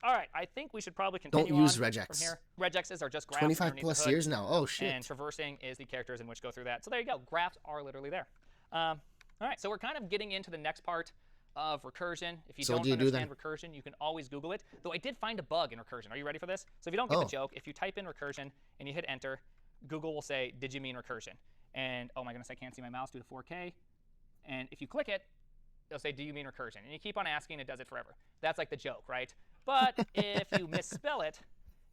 All right, I think we should probably continue Don't use on regex. from here. Regexes are just graphs 25 underneath plus the hood, years now. Oh shit. and traversing is the characters in which go through that. So there you go. Graphs are literally there. All right, so we're kind of getting into the next part of recursion. If you So what don't do you do understand recursion, you can always Google it. Though I did find a bug in recursion. Are you ready for this? So if you don't get the joke, if you type in recursion and you hit enter, Google will say, did you mean recursion? And oh my goodness, I can't see my mouse due to 4K. And if you click it, it'll say, do you mean recursion? And you keep on asking, it does it forever. That's like the joke, right? But if you misspell it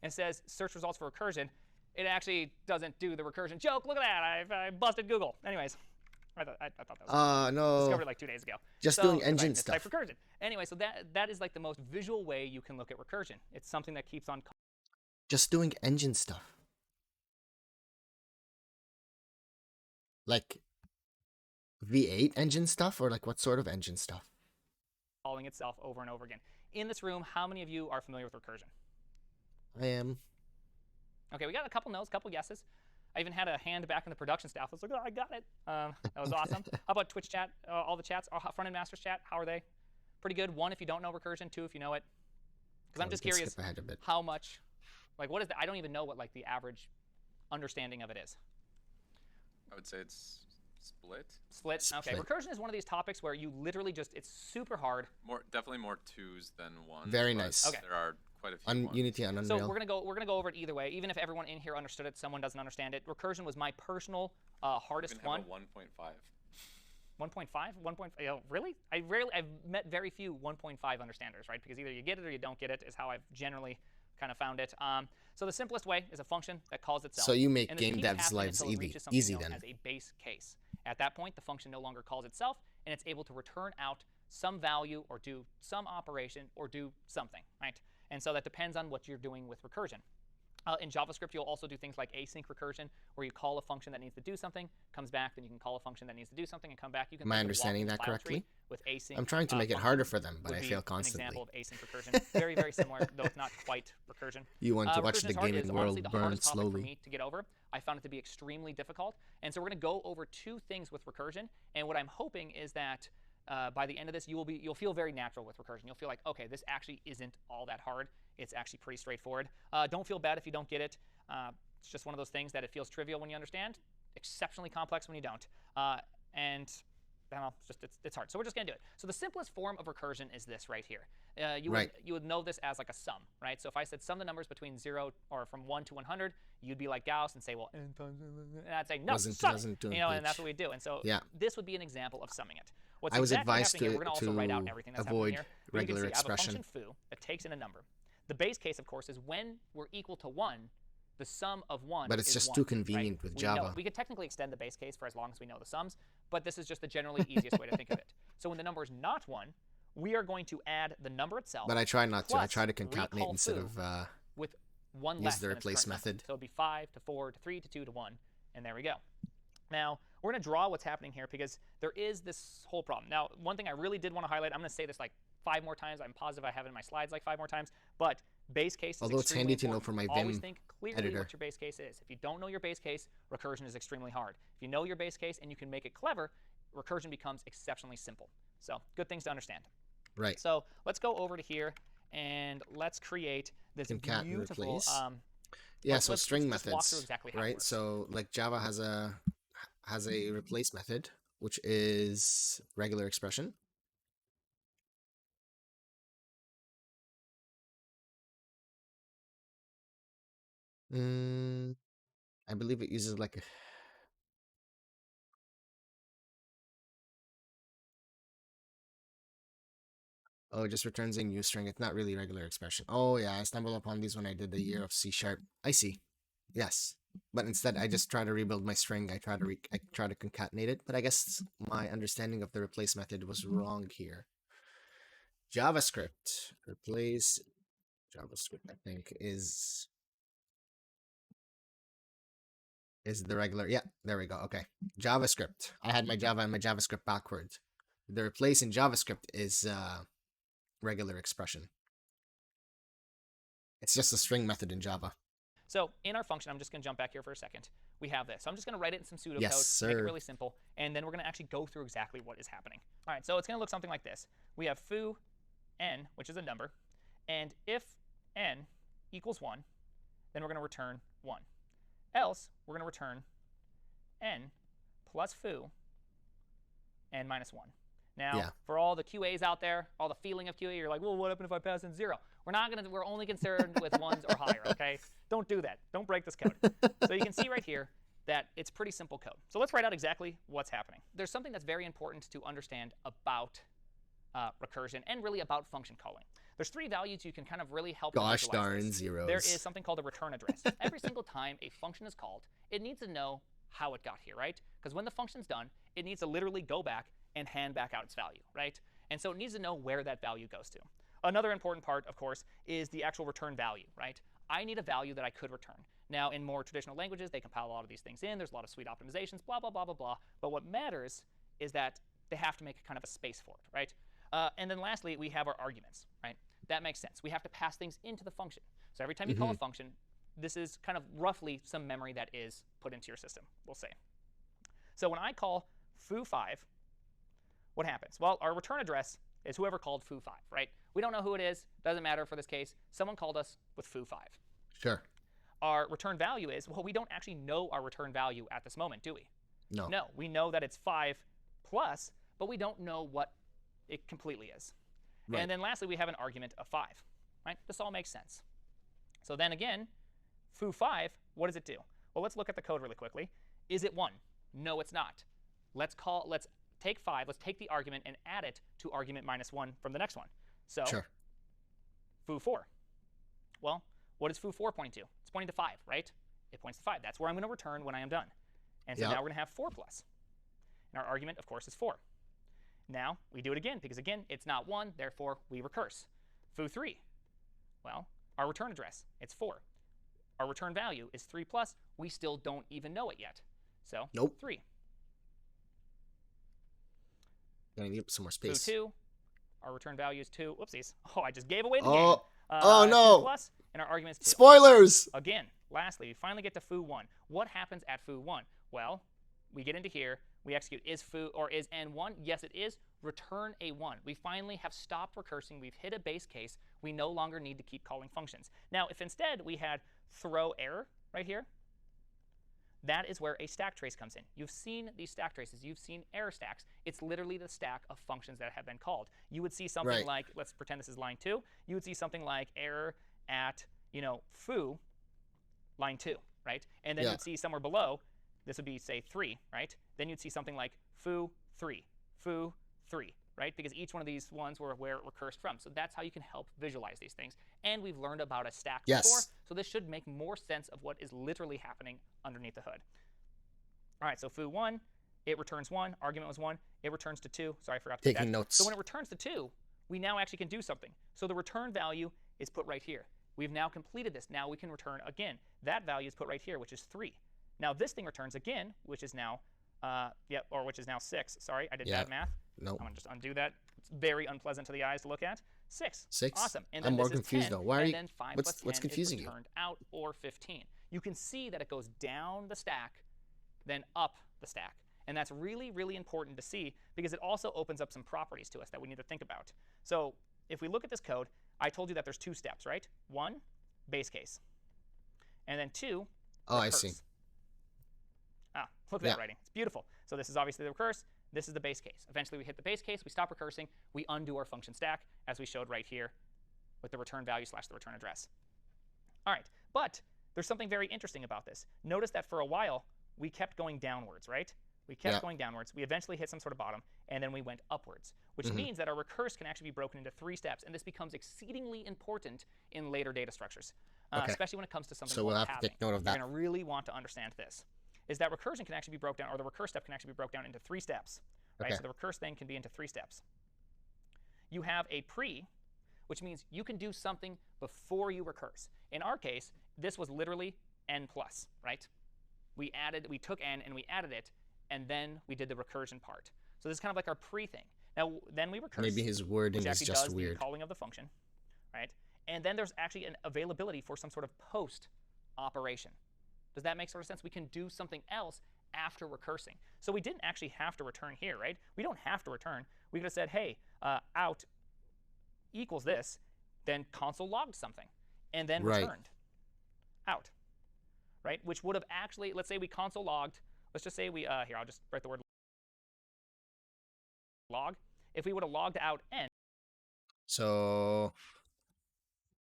and it says search results for recursion, it actually doesn't do the recursion joke. Look at that, I busted Google. Anyways, I thought that was no. discovered it like 2 days ago. Just So, doing 'cause I engine mistyped stuff. recursion. Anyway, so that is like the most visual way you can look at recursion. It's something that keeps on Just doing engine stuff. Like V8 engine stuff, or like what sort of engine stuff? calling itself over and over again. In this room, how many of you are familiar with recursion? I am. Okay, we got a couple no's, couple yeses. I even had a hand back in the production staff. I was like, oh, I got it. That was awesome. How about Twitch chat? All the chats, front-end masters chat, how are they? Pretty good. 1 if you don't know recursion, 2 if you know it. Because I'm just curious Skip ahead a bit. how much, like what is that? I don't even know what like the average understanding of it is. I would say it's split. Split. Okay, Split. recursion is one of these topics where you literally just, it's super hard. Definitely more 2s than 1s. Very but nice. Okay. There are quite a few. On ones. Unity and So Unreal. we're gonna go over it either way. Even if everyone in here understood it, someone doesn't understand it. Recursion was my personal hardest Even one. have a 1.5. 1.5? 1. Really? I've met very few 1.5 understanders, right? Because either you get it or you don't get it is how I've generally kind of found it. So the simplest way is a function that calls itself. So you make And this game keeps devs' happening lives until it reaches something easy known then. as a base case. At that point, the function no longer calls itself, and it's able to return out some value or do some operation or do something, right? And so that depends on what you're doing with recursion. In JavaScript, you'll also do things like async recursion, where you call a function that needs to do something, comes back, then you can call a function that needs to do something and come back. You can Am I build a understanding walking that file correctly? tree with async. I'm trying to make it function harder for them, but would I be fail An constantly. example of async recursion. Very, very similar, though it's not quite recursion. You want to watch Recursion the is hard. It gaming is world honestly the burn hardest topic for slowly. me to get over. I found it to be extremely difficult. And so we're going to go over 2 things with recursion. And what I'm hoping is that by the end of this, you'll feel very natural with recursion. You'll feel like, okay, this actually isn't all that hard. It's actually pretty straightforward. Don't feel bad if you don't get it. It's just one of those things that it feels trivial when you understand, exceptionally complex when you don't. And well, it's hard. So we're just going to do it. So the simplest form of recursion is this right here. You would know this as like a sum, right? So if I said sum the numbers between 0 or from 1 to 100, you'd be like Gauss and say, well, n times, and I'd say, no, sum it. And that's what we do. And so this would be an example of summing it. What's I was exactly advised happening here, we're going to also write out everything that's happening avoid here. But you can regular see, I have a expression. function foo that takes in a number. The base case, of course, is when we're equal to 1, the sum of 1 But it's is just 1, too convenient with we know Java. it. We could technically extend the base case for as long as we know the sums, but this is just the generally easiest way to think of it. So when the number is not 1, we are going to add the number itself. But I try not to. I plus try to concatenate recall instead foo of with 1 use less the than its replace current number. method. So it'd be 5 to 4 to 3 to 2 to 1, and there we go. Now, we're going to draw what's happening here because there is this whole problem. Now, one thing I really did want to highlight, I'm going to say this like 5 more times. I'm positive I have it in my slides like 5 more times. But base case is Although it's extremely handy to know important. for my Always Vim think clearly editor. what your base case is. If you don't know your base case, recursion is extremely hard. If you know your base case and you can make it clever, recursion becomes exceptionally simple. So good things to understand. Right. So let's go over to here and let's create this Concat and beautiful. replace. Yeah, so string let's just walk through methods, exactly how it right? works. So like Java has a replace method, which is regular expression. I believe it uses like a oh, it just returns a new string. It's not really regular expression. Oh yeah, I stumbled upon these when I did the year of C#. I see. Yes. But instead, I just try to rebuild my string. I try to concatenate it. But I guess my understanding of the replace method was wrong here. JavaScript replace JavaScript. I think is the regular. Yeah, there we go. Okay, JavaScript. I had my Java and my JavaScript backwards. The replace in JavaScript is regular expression. It's just a string method in Java. So in our function, I'm just going to jump back here for a second. We have this. So I'm just going to write it in some pseudocode, Yes, make it sir. really simple, and then we're going to actually go through exactly what is happening. All right, so it's going to look something like this. We have foo n, which is a number, and if n equals 1, then we're going to return 1. Else, we're going to return n plus foo n minus 1. Now, for all the QAs out there, all the feeling of QA, you're like, well, what happened if I pass in 0? We're only concerned with 1s or higher, okay? Don't do that. Don't break this code. So you can see right here, that it's pretty simple code. So let's write out exactly what's happening. There's something that's very important to understand about recursion and really about function calling. There's 3 values you can kind of really help Gosh visualize darn this. zeros. There is something called a return address. Every single time a function is called, it needs to know how it got here, right? Because when the function's done, it needs to literally go back and hand back out its value, right? And so it needs to know where that value goes to. Another important part, of course, is the actual return value, right? I need a value that I could return. Now, in more traditional languages, they compile a lot of these things in. There's a lot of sweet optimizations, blah, blah, blah, blah, blah. But what matters is that they have to make kind of a space for it, right? And then lastly, we have our arguments, right? That makes sense. We have to pass things into the function. So every time you call a function, this is kind of roughly some memory that is put into your system, we'll say. So when I call foo5, what happens? Well, our return address is whoever called foo5, right? We don't know who it is. Doesn't matter for this case. Someone called us with foo5. Sure. Our return value is, well, we don't actually know our return value at this moment, do we? No. No, we know that it's 5 plus, but we don't know what it completely is. Right. And then lastly, we have an argument of 5, right? This all makes sense. So then again, foo5, what does it do? Well, let's look at the code really quickly. Is it 1? No, it's not. Let's take 5, let's take the argument and add it to argument -1 from the next one. So Sure. foo4. Well, what is foo4 pointing to? It's pointing to 5, right? It points to 5. That's where I'm going to return when I am done. And so now we're going to have 4 plus. And our argument, of course, is 4. Now we do it again, because again, it's not 1, therefore we recurse. Foo3. Well, our return address, it's 4. Our return value is 3 plus. We still don't even know it yet. So Nope. 3. Gonna need some more space. Foo2. Our return value is 2. Whoopsies. Oh, I just gave away the Oh. game. Oh, no. 2 plus, and our argument is 2. Spoilers! Again, lastly, we finally get to foo1. What happens at foo1? Well, we get into here. We execute is foo or is n1? Yes, it is. Return a 1. We finally have stopped recursing. We've hit a base case. We no longer need to keep calling functions. Now, if instead we had throw error right here, that is where a stack trace comes in. You've seen these stack traces. You've seen error stacks. It's literally the stack of functions that have been called. You would see something like, let's pretend this is line 2. You would see something like error at, foo, line 2, right? And then you'd see somewhere below, this would be, say, 3, right? Then you'd see something like foo 3, foo 3, right? Because each one of these ones were where it recursed from. So that's how you can help visualize these things. And we've learned about a stack before, so this should make more sense of what is literally happening underneath the hood. All right, so foo1, it returns 1. Argument was 1. It returns to 2. Sorry, I forgot to Taking notes. So when it returns to 2, we now actually can do something. So the return value is put right here. We've now completed this. Now we can return again. That value is put right here, which is 3. Now this thing returns again, which is now, which is now 6. Sorry, I did bad math. Nope. I'm going to just undo that. It's very unpleasant to the eyes to look at. 6. 6? Awesome. And then I'm more this is confused 10, though. Why are and you? then 5 What's plus 10 confusing is you? returned out, or 15. You can see that it goes down the stack, then up the stack. And that's really, really important to see, because it also opens up some properties to us that we need to think about. So if we look at this code, I told you that there's 2 steps, right? 1, base case. And then 2, Oh, I recurse. see. Ah, look at that writing. It's beautiful. So this is obviously the recurse. This is the base case. Eventually we hit the base case. We stop recursing. We undo our function stack, as we showed right here with the return value / the return address. All right, but there's something very interesting about this. Notice that for a while, we kept going downwards, right? We kept going downwards. We eventually hit some sort of bottom, and then we went upwards, which means that our recurse can actually be broken into 3 steps, and this becomes exceedingly important in later data structures, especially when it comes to something So called we'll have pathing. to take note of that. You're going to really want to understand this, is that recursion can actually be broken down, or the recurse step can actually be broken down into 3 steps, right? Okay. So the recurse thing can be into 3 steps. You have a pre, which means you can do something before you recurse. In our case, this was literally n plus, right? We took n and we added it, and then we did the recursion part. So this is kind of like our pre thing. Now, then we recurse. Maybe his wording which is actually just does weird. the calling of the function, right? And then there's actually an availability for some sort of post operation. Does that make sort of sense? We can do something else after recursing. So we didn't actually have to return here, right? We don't have to return. We could have said, hey, out equals this, then console logged something, and then returned out, right? Which would have actually, let's say we console logged, let's just say we, here, I'll just write the word log. If we would have logged out n. So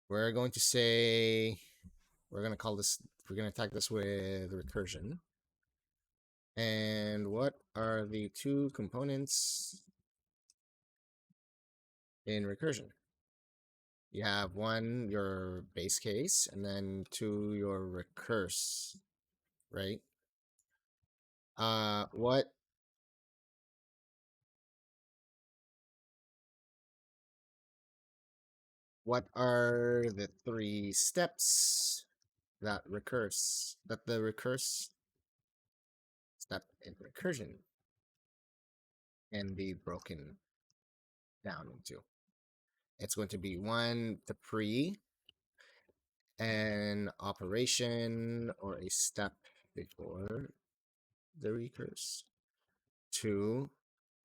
we're going to say, we're going to call this, we're going to tag this with recursion. And what are the two components in recursion? You have one, your base case, and then two, your recurse, right? What are the three steps that the recurse step in recursion can be broken down into? It's going to be one, the pre, an operation or a step before the recurse. Two,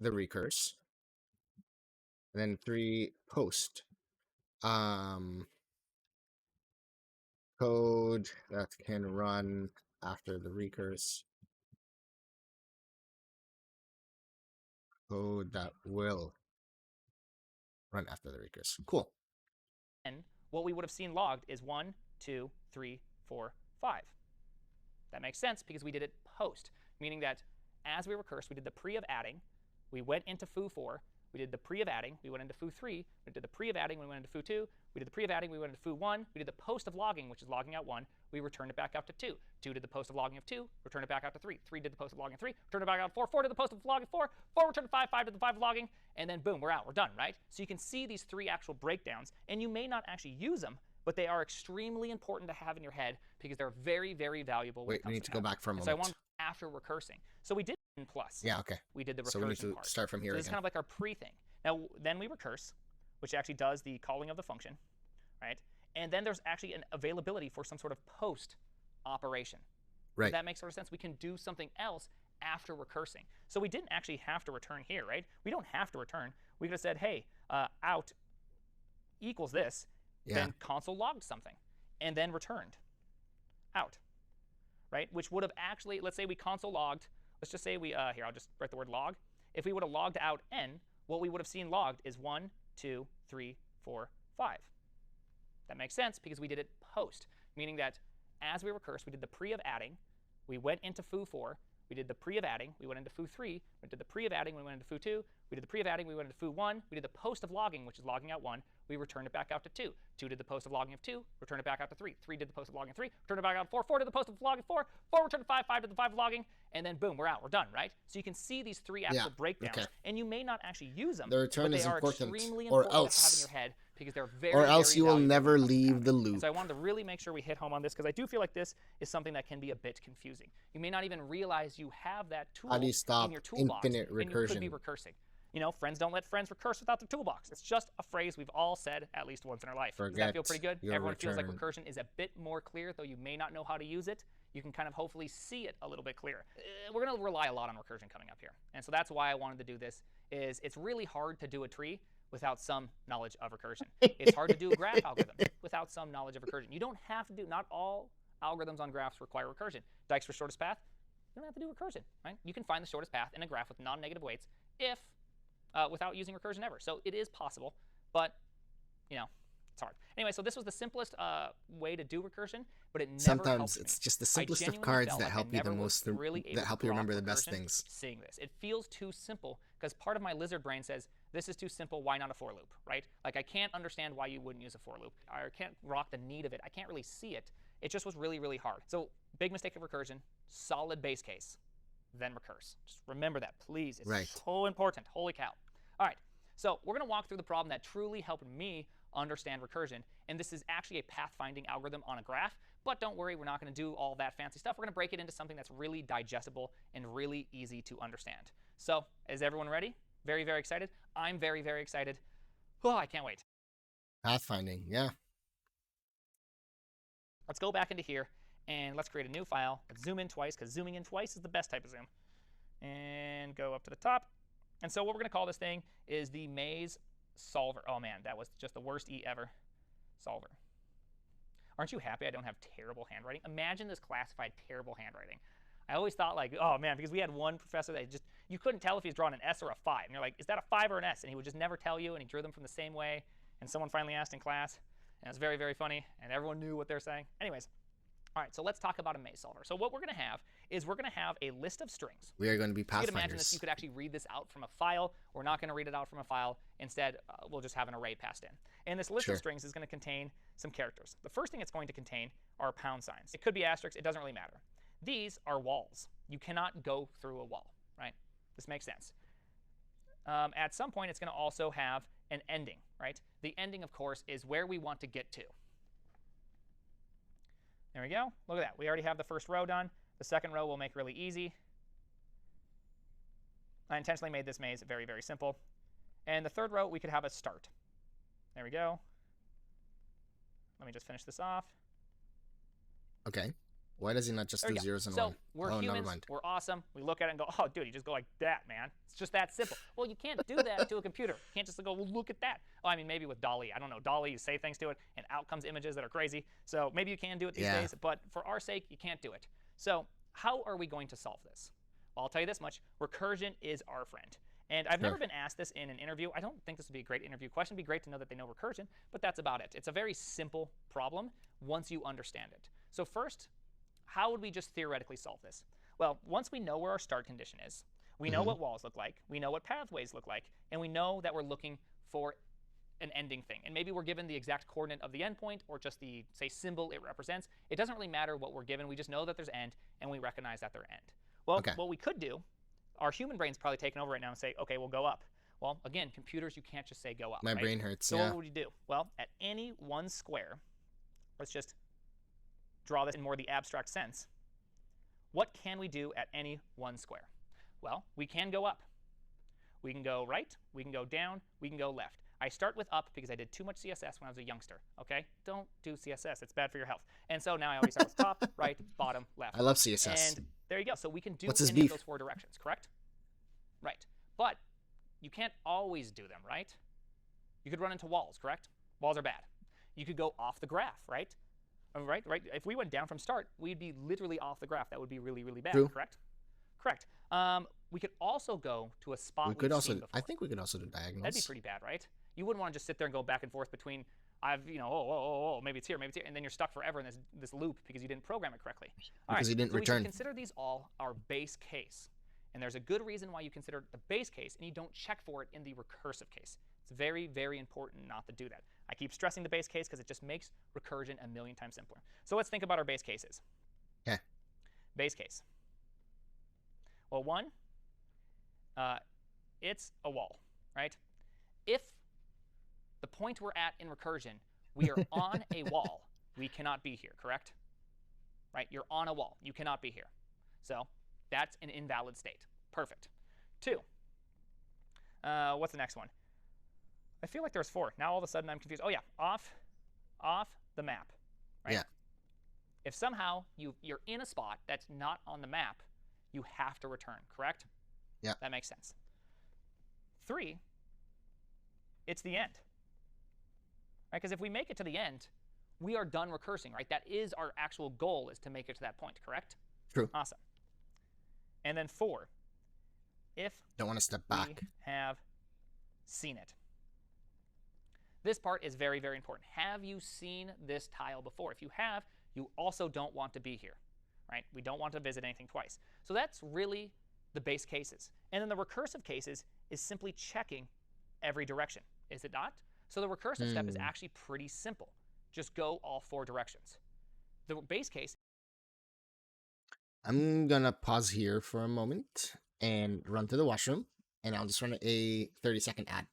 the recurse. And then three, post. Code that can run after the recurse. Code that will run after the recurse. Cool. And what we would have seen logged is 1, 2, 3, 4, 5. That makes sense because we did it post, meaning that as we recurse, we did the pre of adding, we went into foo4, we did the pre of adding, we went into foo3, we did the pre of adding, we went into foo2, we did the pre of adding, we went into foo1, we did the post of logging, which is logging out 1, we returned it back out to 2. 2 did the post of logging of 2, returned it back out to 3. 3 did the post of logging of 3, returned it back out to 4. 4 did the post of logging 4. 4 returned to 5. 5 did the 5 of logging, and then boom, we're out. We're done, right? So you can see these three actual breakdowns, and you may not actually use them, but they are extremely important to have in your head because they're very, very valuable. Wait, we need to go back for a moment. So I want after recursing. So we did n plus. Yeah, okay. We did the recursion So we need to part. start from here So this is again. kind of like our pre thing. Now then we recurse, which actually does the calling of the function, right? And then there's actually an availability for some sort of post operation. Right. Does that make sort of sense? We can do something else after recursing. So we didn't actually have to return here, right? We don't have to return. We could have said, hey, out equals this, then console logged something, and then returned out, right? Which would have actually, let's say we console logged, let's just say we, here, I'll just write the word log. If we would have logged out n, what we would have seen logged is 1, 2, 3, 4, 5. That makes sense because we did it post, meaning that as we recurse, we did the pre of adding, we went into foo4, we did the pre of adding, we went into foo3, we did the pre of adding, we went into foo2, we did the pre of adding, we went into foo1, we did the post of logging, which is logging out 1, we returned it back out to 2. 2 did the post of logging of 2, returned it back out to 3. 3 did the post of logging of 3, returned it back out to 4. 4 did the post of logging 4. 4 returned to 5. 5 did the 5 of logging, and then boom, we're out. We're done, right? So you can see these three actual breakdowns, and you may not actually use them, The return but they is are important, extremely or important to have else. in your head because they're very, Or else very you will valuable never when it comes to leave that. the And loop. so I wanted to really make sure we hit home on this because I do feel like this is something that can be a bit confusing. You may not even realize you have that tool How do you stop in your toolbox, infinite and you could be recursion? recursing. You know, friends don't let friends recurse without their toolbox. It's just a phrase we've all said at least once in our life. Does that feel Forget pretty good? your Everyone feels like return. recursion is a bit more clear, though you may not know how to use it. You can kind of hopefully see it a little bit clearer. We're going to rely a lot on recursion coming up here. And so that's why I wanted to do this, is it's really hard to do a tree without some knowledge of recursion. It's hard to do a graph algorithm without some knowledge of recursion. You don't have to do, not all algorithms on graphs require recursion. Dijkstra's shortest path, you don't have to do recursion, right? You can find the shortest path in a graph with non-negative weights if without using recursion ever. So it is possible, but you know, it's hard. Anyway, so this was the simplest way to do recursion, but it never Sometimes helped it's me. just the I simplest of genuinely cards felt that like I help you the never was most, really able that to help you grok remember the best recursion things. Seeing this, it feels too simple because part of my lizard brain says this is too simple. Why not a for loop, right? Like I can't understand why you wouldn't use a for loop. I can't grok the need of it. I can't really see it. It just was really, really hard. So big mistake of recursion. Solid base case, then recurse. Just remember that, please. It's so important. Holy cow! All right. So we're going to walk through the problem that truly helped me understand recursion. And this is actually a pathfinding algorithm on a graph. But don't worry, we're not going to do all that fancy stuff. We're going to break it into something that's really digestible and really easy to understand. So is everyone ready? Very, very excited? I'm very, very excited. Oh, I can't wait. Pathfinding, yeah. Let's go back into here, and let's create a new file. Let's zoom in twice, because zooming in twice is the best type of zoom. And go up to the top. And so what we're going to call this thing is the maze solver. Oh, man, that was just the worst E ever. Solver. Aren't you happy I don't have terrible handwriting? Imagine this classified terrible handwriting. I always thought, like, oh, man, because we had one professor that just, you couldn't tell if he was drawing an S or a 5. And you're like, is that a 5 or an S? And he would just never tell you, and he drew them from the same way. And someone finally asked in class, and it was very, very funny, and everyone knew what they're saying. Anyways, All right, so let's talk about a maze solver. So what we're going to have is we're going to have a list of strings. We are going to be You could imagine pathfinders. this. You could actually read this out from a file. We're not going to read it out from a file. Instead, we'll just have an array passed in. And this list Sure. of strings is going to contain some characters. The first thing it's going to contain are pound signs. It could be asterisks. It doesn't really matter. These are walls. You cannot go through a wall, right? This makes sense. At some point, it's going to also have an ending, right? The ending, of course, is where we want to get to. There we go. Look at that. We already have the first row done. The second row we'll make really easy. I intentionally made this maze very, very simple. And the third row, we could have a start. There we go. Let me just finish this off. Okay. Why does he not just do zeros and so one? we're Oh, never humans. mind. We're awesome. We look at it and go, oh, dude, you just go like that, man. It's just that simple. Well, you can't do that to a computer. You can't just go, well, look at that. Oh, I mean, maybe with DALL-E. I don't know. DALL-E, you say things to it, and out comes images that are crazy. So maybe you can do it these days, but for our sake, you can't do it. So how are we going to solve this? Well, I'll tell you this much. Recursion is our friend. And I've never been asked this in an interview. I don't think this would be a great interview question. It'd be great to know that they know recursion, but that's about it. It's a very simple problem once you understand it. So first, how would we just theoretically solve this? Well, once we know where our start condition is, we know what walls look like, we know what pathways look like, and we know that we're looking for an ending thing. And maybe we're given the exact coordinate of the endpoint or just the, say, symbol it represents. It doesn't really matter what we're given. We just know that there's end, and we recognize that they're end. Well, what we could do, our human brain's probably taking over right now and say, OK, we'll go up. Well, again, computers, you can't just say go up. My brain hurts, So what would you do? Well, at any one square, let's just draw this in more the abstract sense. What can we do at any one square? Well, we can go up. We can go right. We can go down. We can go left. I start with up because I did too much CSS when I was a youngster. OK? Don't do CSS. It's bad for your health. And so now I always start with top, right, bottom, left. I love CSS. And there you go. So we can do What's his any of beef? those 4 directions, correct? Right. But you can't always do them, right? You could run into walls, correct? Walls are bad. You could go off the graph, right? Right. If we went down from start, we'd be literally off the graph. That would be really, really bad, correct? Correct. We could also go to a spot We could we've also, seen before. I think we could also do diagonals. That'd be pretty bad, right? You wouldn't want to just sit there and go back and forth between, maybe it's here, maybe it's here, and then you're stuck forever in this loop because you didn't program it correctly. Because you didn't so return. We should consider these all our base case. And there's a good reason why you consider it the base case and you don't check for it in the recursive case. It's very, very important not to do that. I keep stressing the base case because it just makes recursion a million times simpler. So let's think about our base cases. Okay. Base case. Well, one, it's a wall, right? If the point we're at in recursion, we are on a wall, we cannot be here, correct? Right? You're on a wall. You cannot be here. So that's an invalid state. Perfect. 2. What's the next one? I feel like there's 4. Now all of a sudden I'm confused. Oh yeah, off the map. Right? Yeah. If somehow you're in a spot that's not on the map, you have to return, correct? Yeah. That makes sense. 3, it's the end. Right? Because if we make it to the end, we are done recursing, right? That is our actual goal, is to make it to that point, correct? True. Awesome. And then 4, if Don't want to step back. we have seen it. This part is very, very important. Have you seen this tile before? If you have, you also don't want to be here, right? We don't want to visit anything twice. So that's really the base cases. And then the recursive cases is simply checking every direction, is it not? So the recursive step is actually pretty simple. Just go all 4 directions. The base case. I'm going to pause here for a moment and run to the washroom, and I'll just run a 30-second ad.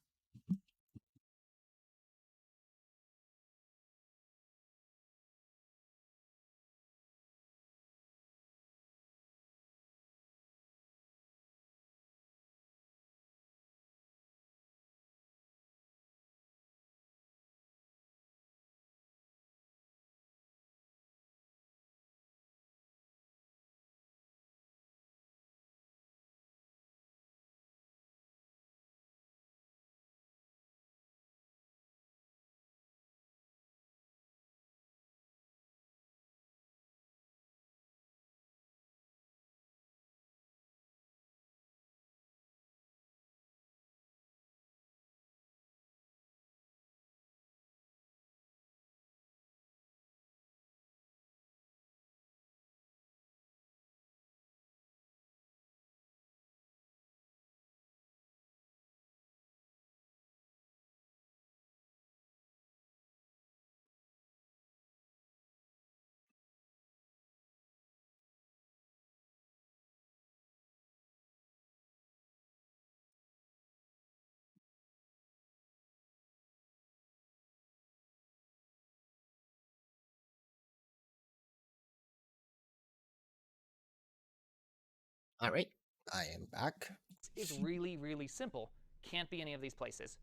All right, I am back. Is really, really simple. Can't be any of these places.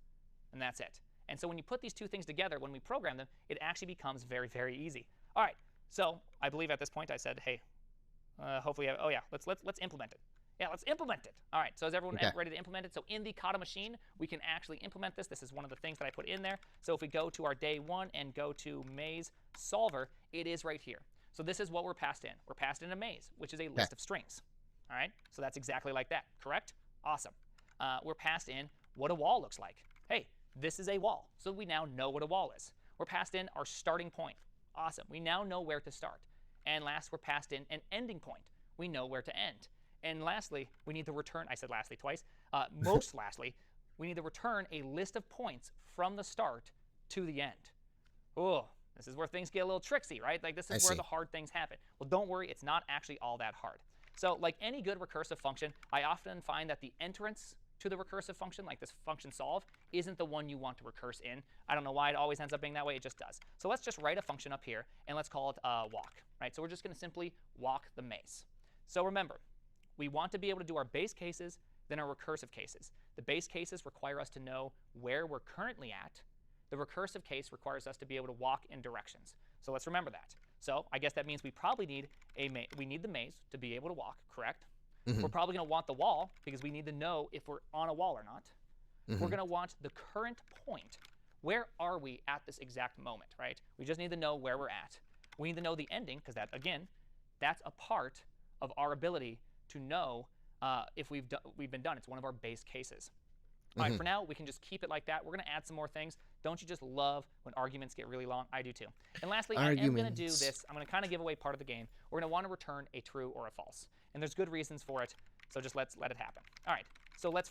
And that's it. And so when you put these two things together, when we program them, it actually becomes very, very easy. All right, so I believe at this point I said, hey, hopefully, oh yeah, let's implement it. Yeah, let's implement it. All right, so is everyone ready to implement it? So in the Kata machine, we can actually implement this. This is one of the things that I put in there. So if we go to our day 1 and go to maze solver, it is right here. So this is what we're passed in. We're passed in a maze, which is a list of strings. All right, so that's exactly like that, correct? Awesome. We're passed in what a wall looks like. Hey, this is a wall, so we now know what a wall is. We're passed in our starting point. Awesome, we now know where to start. And last, we're passed in an ending point. We know where to end. And lastly, we need to return, I said lastly twice, most lastly, we need to return a list of points from the start to the end. Oh, this is where things get a little tricksy, right? Like this is where the hard things happen. Well, don't worry, it's not actually all that hard. So like any good recursive function, I often find that the entrance to the recursive function, like this function solve, isn't the one you want to recurse in. I don't know why it always ends up being that way, it just does. So let's just write a function up here, and let's call it walk, right? So we're just going to simply walk the maze. So remember, we want to be able to do our base cases, then our recursive cases. The base cases require us to know where we're currently at. The recursive case requires us to be able to walk in directions. So let's remember that. So I guess that means we probably need the maze to be able to walk, correct? We're probably going to want the wall because we need to know if we're on a wall or not. We're going to want the current point. Where are we at this exact moment, right? We just need to know where we're at. We need to know the ending because that, again, that's a part of our ability to know if we've been done. It's one of our base cases. All right, for now, we can just keep it like that. We're going to add some more things. Don't you just love when arguments get really long? I do too. And lastly, I am going to do this. I'm going to kind of give away part of the game. We're going to want to return a true or a false. And there's good reasons for it, so just let it happen. All right, so let's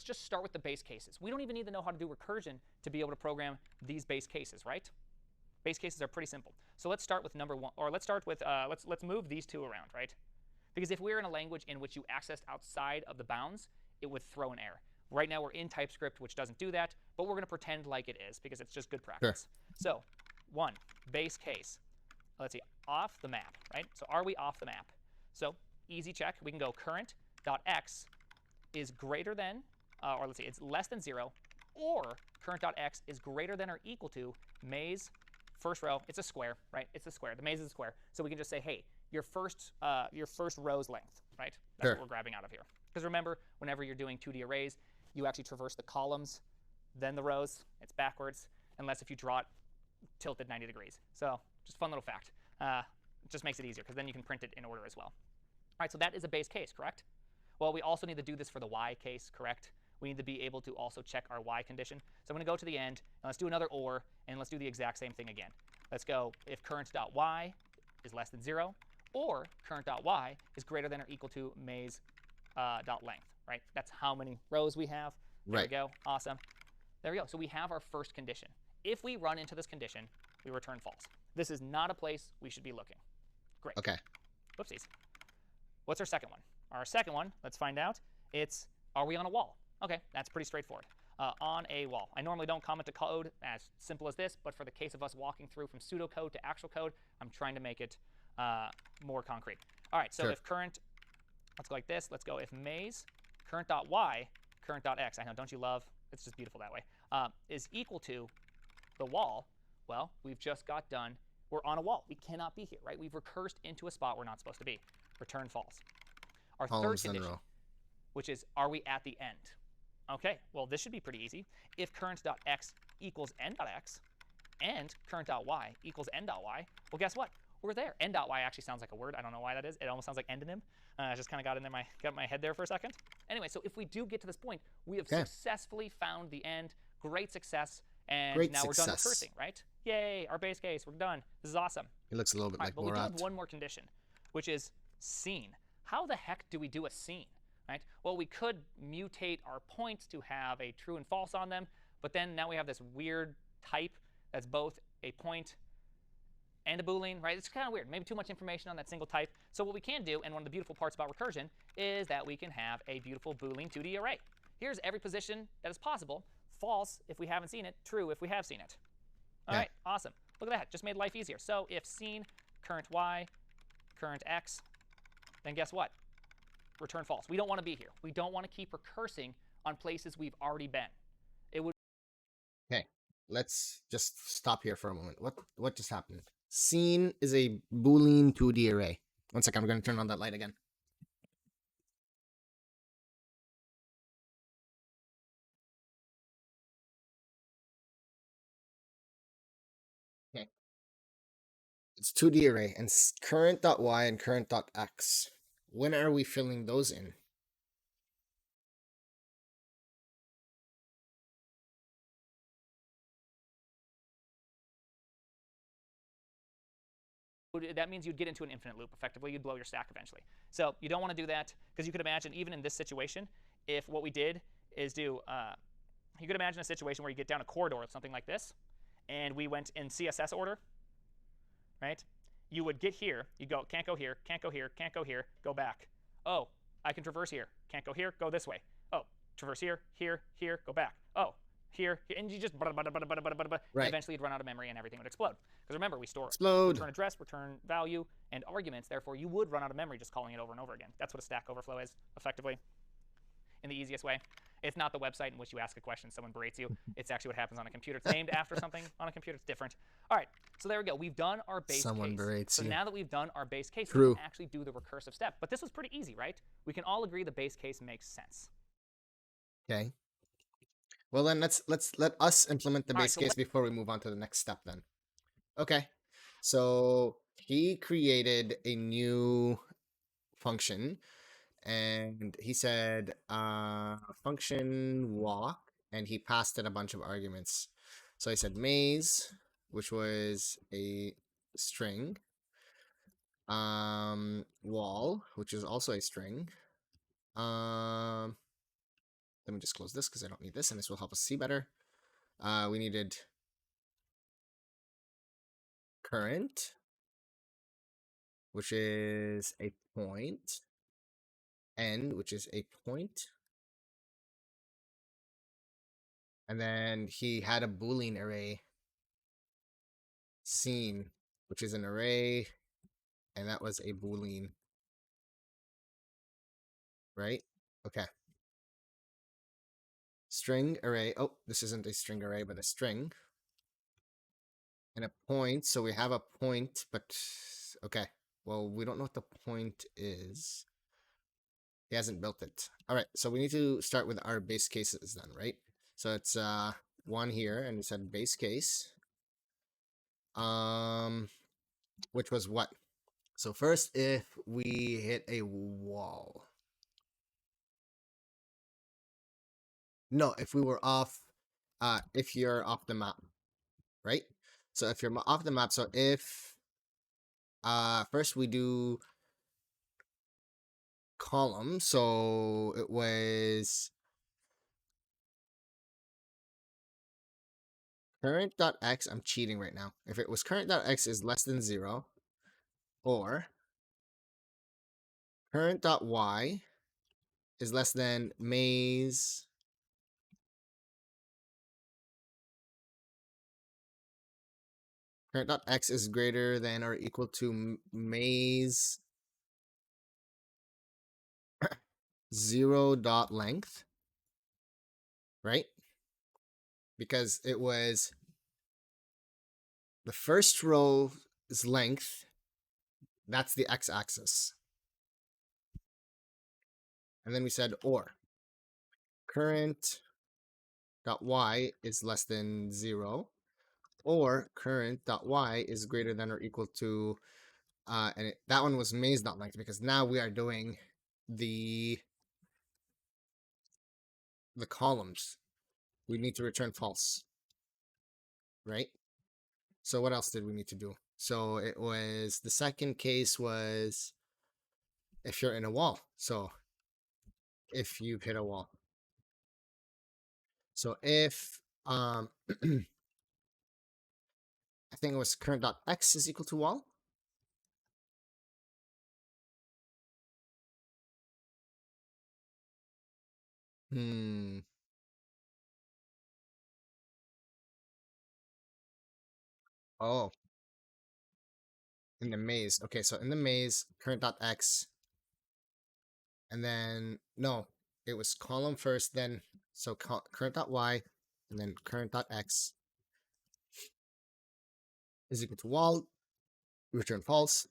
just start with the base cases. We don't even need to know how to do recursion to be able to program these base cases, right? Base cases are pretty simple. So let's start with number 1, or let's start with, let's move these two around, right? Because if we're in a language in which you accessed outside of the bounds, it would throw an error. Right now we're in TypeScript, which doesn't do that, but we're going to pretend like it is because it's just good practice. Sure. So 1, base case. Let's see, off the map, right? So are we off the map? So easy check. We can go current.x is greater than, or let's see, it's less than 0, or current.x is greater than or equal to maze first row. It's a square, right? It's a square. The maze is a square. So we can just say, hey, your first row's length, right? That's what we're grabbing out of here. Because remember, whenever you're doing 2D arrays, you actually traverse the columns, then the rows. It's backwards, unless if you draw it tilted 90 degrees. So just fun little fact. It just makes it easier, because then you can print it in order as well. All right, so that is a base case, correct? Well, we also need to do this for the y case, correct? We need to be able to also check our y condition. So I'm going to go to the end, and let's do another or, and let's do the exact same thing again. Let's go if current.y is less than 0, or current.y is greater than or equal to maze.length, right? That's how many rows we have. There we go. Awesome. There we go. So we have our first condition. If we run into this condition, we return false. This is not a place we should be looking. Great. Okay. Whoopsies. What's our second one? Our second one, let's find out. It's, are we on a wall? Okay, that's pretty straightforward. On a wall. I normally don't comment to code as simple as this, but for the case of us walking through from pseudocode to actual code, I'm trying to make it more concrete. All right, so if current, let's go like this. Let's go if maze, current.y, current.x, I know, don't you love, it's just beautiful that way, is equal to the wall, well, we've just got done. We're on a wall. We cannot be here, right? We've recursed into a spot we're not supposed to be. Return false. Our third condition, which is, are we at the end? Okay, well, this should be pretty easy. If current.x equals n.x and current.y equals n.y, well, guess what? We're there. N.y actually sounds like a word. I don't know why that is. It almost sounds like endonym. I just kind of got in there, got my head there for a second. Anyway, so if we do get to this point, we have successfully found the end. Great success. And now we're done recursing, right? Yay, our base case, we're done. This is awesome. It looks a little bit like but we do have one more condition, which is scene. How the heck do we do a scene, right? Well, we could mutate our points to have a true and false on them, but then now we have this weird type that's both a point and a Boolean, right? It's kind of weird. Maybe too much information on that single type. So what we can do, and one of the beautiful parts about recursion, is that we can have a beautiful Boolean 2D array. Here's every position that is possible. False if we haven't seen it, true if we have seen it. All right, awesome. Look at that, just made life easier. So if scene, current y, current x, then guess what? return false. We don't want to be here. We don't want to keep recursing on places we've already been. It would. Okay, let's just stop here for a moment. What just happened? Scene is a Boolean 2D array. One second, I'm going to turn on that light again. Okay. It's 2D array and current.y and current.x. When are we filling those in? That means you'd get into an infinite loop. Effectively, you'd blow your stack eventually. So you don't want to do that, because you could imagine, even in this situation, if what we did is you could imagine a situation where you get down a corridor, something like this, and we went in CSS order, right? You would get here, you go, can't go here, can't go here, can't go here, go back. Oh, I can traverse here, can't go here, go this way. Oh, traverse here, here, here, go back. Oh, here, and you just Right. and eventually you'd run out of memory and everything would explode. Because remember, we store Explode. return address, return value, and arguments. Therefore, you would run out of memory just calling it over and over again. That's what a Stack Overflow is, effectively, in the easiest way. It's not the website in which you ask a question, someone berates you. It's actually what happens on a computer. It's named after something on a computer. It's different. All right, so there we go. We've done our base Someone case. berates so you. now that we've done our base case, True. we can actually do the recursive step. But this was pretty easy, right? We can all agree the base case makes sense. Okay. Well then, let us implement the All right, base so case before we move on to the next step. Then. Okay. So he created a new function, and he said function walk, and he passed it a bunch of arguments. So he said maze, which was a string, wall, which is also a string. Let me just close this because I don't need this, and this will help us see better. We needed current, which is a point, end, which is a point, and then he had a Boolean array, scene, which is an array, and that was a Boolean, right? Okay. String array. Oh, this isn't a string array, but a string. And a point. So we have a point, but okay. Well, we don't know what the point is. He hasn't built it. All right. So we need to start with our base cases then, right? So it's one here, and we said base case. Which was what? So first, if we hit a wall. No, if we were off, if you're off the map, right? So if you're off the map, so if, first we do column, so it was current.x, I'm cheating right now. If it was current.x is less than 0, or current.y is less than maze current.x is greater than or equal to maze 0.length, right? Because it was the first row's length, that's the x-axis. And then we said or current.y is less than 0, or current.y is greater than or equal to, that one was maze.length, because now we are doing the columns. We need to return false, right? So what else did we need to do? So it was, the second case was if you're in a wall. So if you've hit a wall. So if, I think it was current.x is equal to wall. Oh, in the maze. Okay, so in the maze, current.x and then no, it was column first, then so current.y, and then current.x is equal to wall, return false,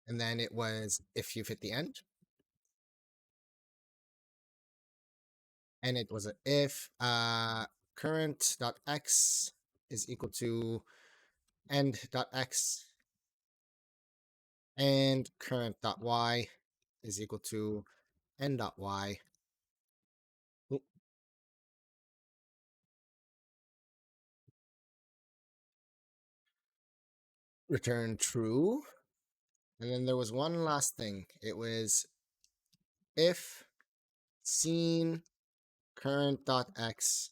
and then it was if you've hit the end, and it was a if current.x is equal to end.x, and current.y is equal to end.y. Return true. And then there was one last thing. It was if scene current.x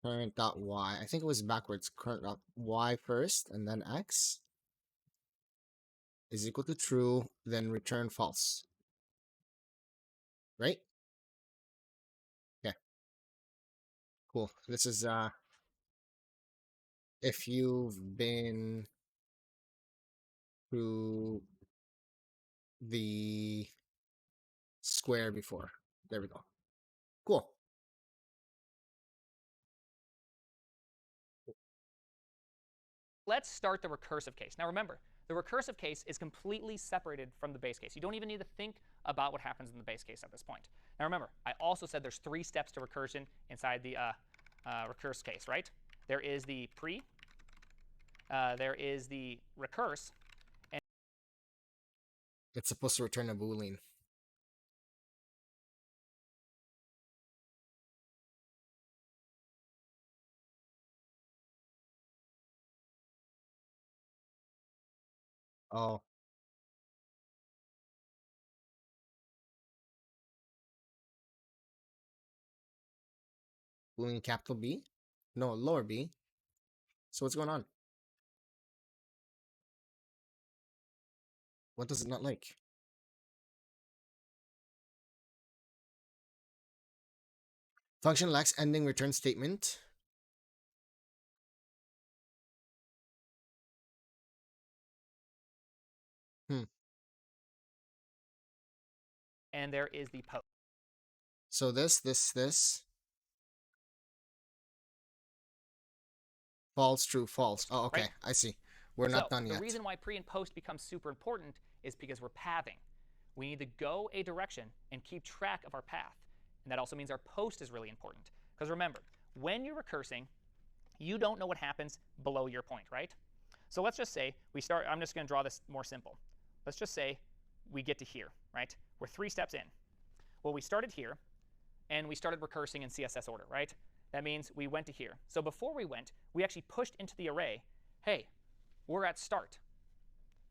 current.y. I think it was backwards. Current.y first and then x is equal to true, then return false. Right? Yeah. Cool. This is if you've been through the square before. There we go. Cool. Let's start the recursive case. Now remember, the recursive case is completely separated from the base case. You don't even need to think about what happens in the base case at this point. Now remember, I also said there's 3 steps to recursion inside the recurse case, right? There is the pre, there is the recurse, and It's supposed to return a boolean. Oh. Boolean capital B? No, lower B. So what's going on? What does it not like? Function lacks ending return statement. and there is the post. So this. False, true, false. Oh, okay. Right? I see. We're not done yet. The reason why pre and post becomes super important is because we're pathing. We need to go a direction and keep track of our path. And that also means our post is really important. Because remember, when you're recursing, you don't know what happens below your point, right? So let's just say we start. I'm just going to draw this more simple. Let's just say we get to here, right? We're 3 steps in. Well, we started here, and we started recursing in CSS order, right? That means we went to here. So before we went, we actually pushed into the array, hey, we're at start.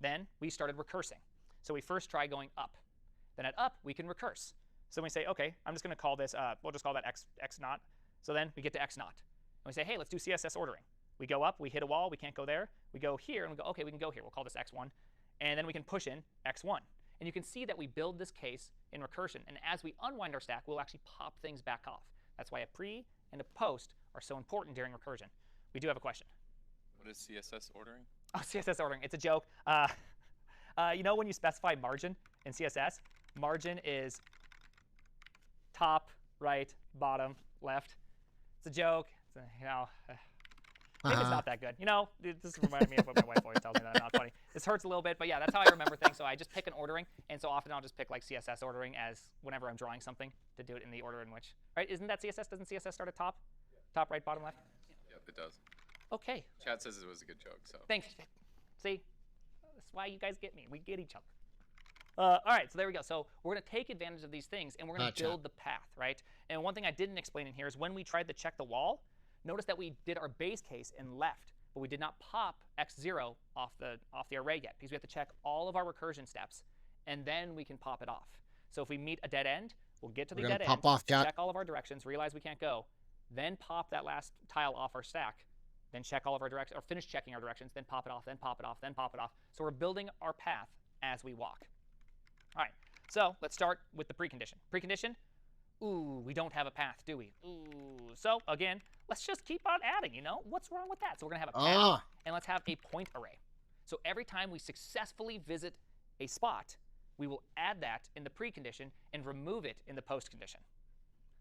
Then we started recursing. So we first try going up. Then at up, we can recurse. So we say, OK, I'm just going to call this, we'll just call that x naught. So then we get to x naught. And we say, hey, let's do CSS ordering. We go up, we hit a wall, we can't go there. We go here, and we go, OK, we can go here. We'll call this x1. And then we can push in x1. And you can see that we build this case in recursion. And as we unwind our stack, we'll actually pop things back off. That's why a pre and a post are so important during recursion. We do have a question. What is CSS ordering? Oh, CSS ordering. It's a joke. You know when you specify margin in CSS? Margin is top, right, bottom, left. It's a joke. It's maybe it's not that good. This reminded me of what my wife always tells me. That's not funny. This hurts a little bit, but yeah, that's how I remember things. So I just pick an ordering, and so often I'll just pick like CSS ordering as whenever I'm drawing something to do it in the order in which. Right? Isn't that CSS? Doesn't CSS start at top? Yeah. Top, right, bottom, left? Yep, it does. OK. Chad says it was a good joke, so. Thanks. See? That's why you guys get me. We get each other. All right, so there we go. So we're going to take advantage of these things, and we're going to build the path, right? And one thing I didn't explain in here is when we tried to check the wall, notice that we did our base case and left, but we did not pop x0 off the array yet, because we have to check all of our recursion steps, and then we can pop it off. So if we meet a dead end, we'll get to the dead end, check all of our directions, realize we can't go, then pop that last tile off our stack, then check all of our directions, or finish checking our directions, then pop it off, then pop it off, then pop it off. So we're building our path as we walk. All right, so let's start with the precondition. Precondition, ooh, we don't have a path, do we? Ooh, so again, let's just keep on adding, What's wrong with that? So we're going to have a path, and let's have a point array. So every time we successfully visit a spot, we will add that in the precondition and remove it in the post condition.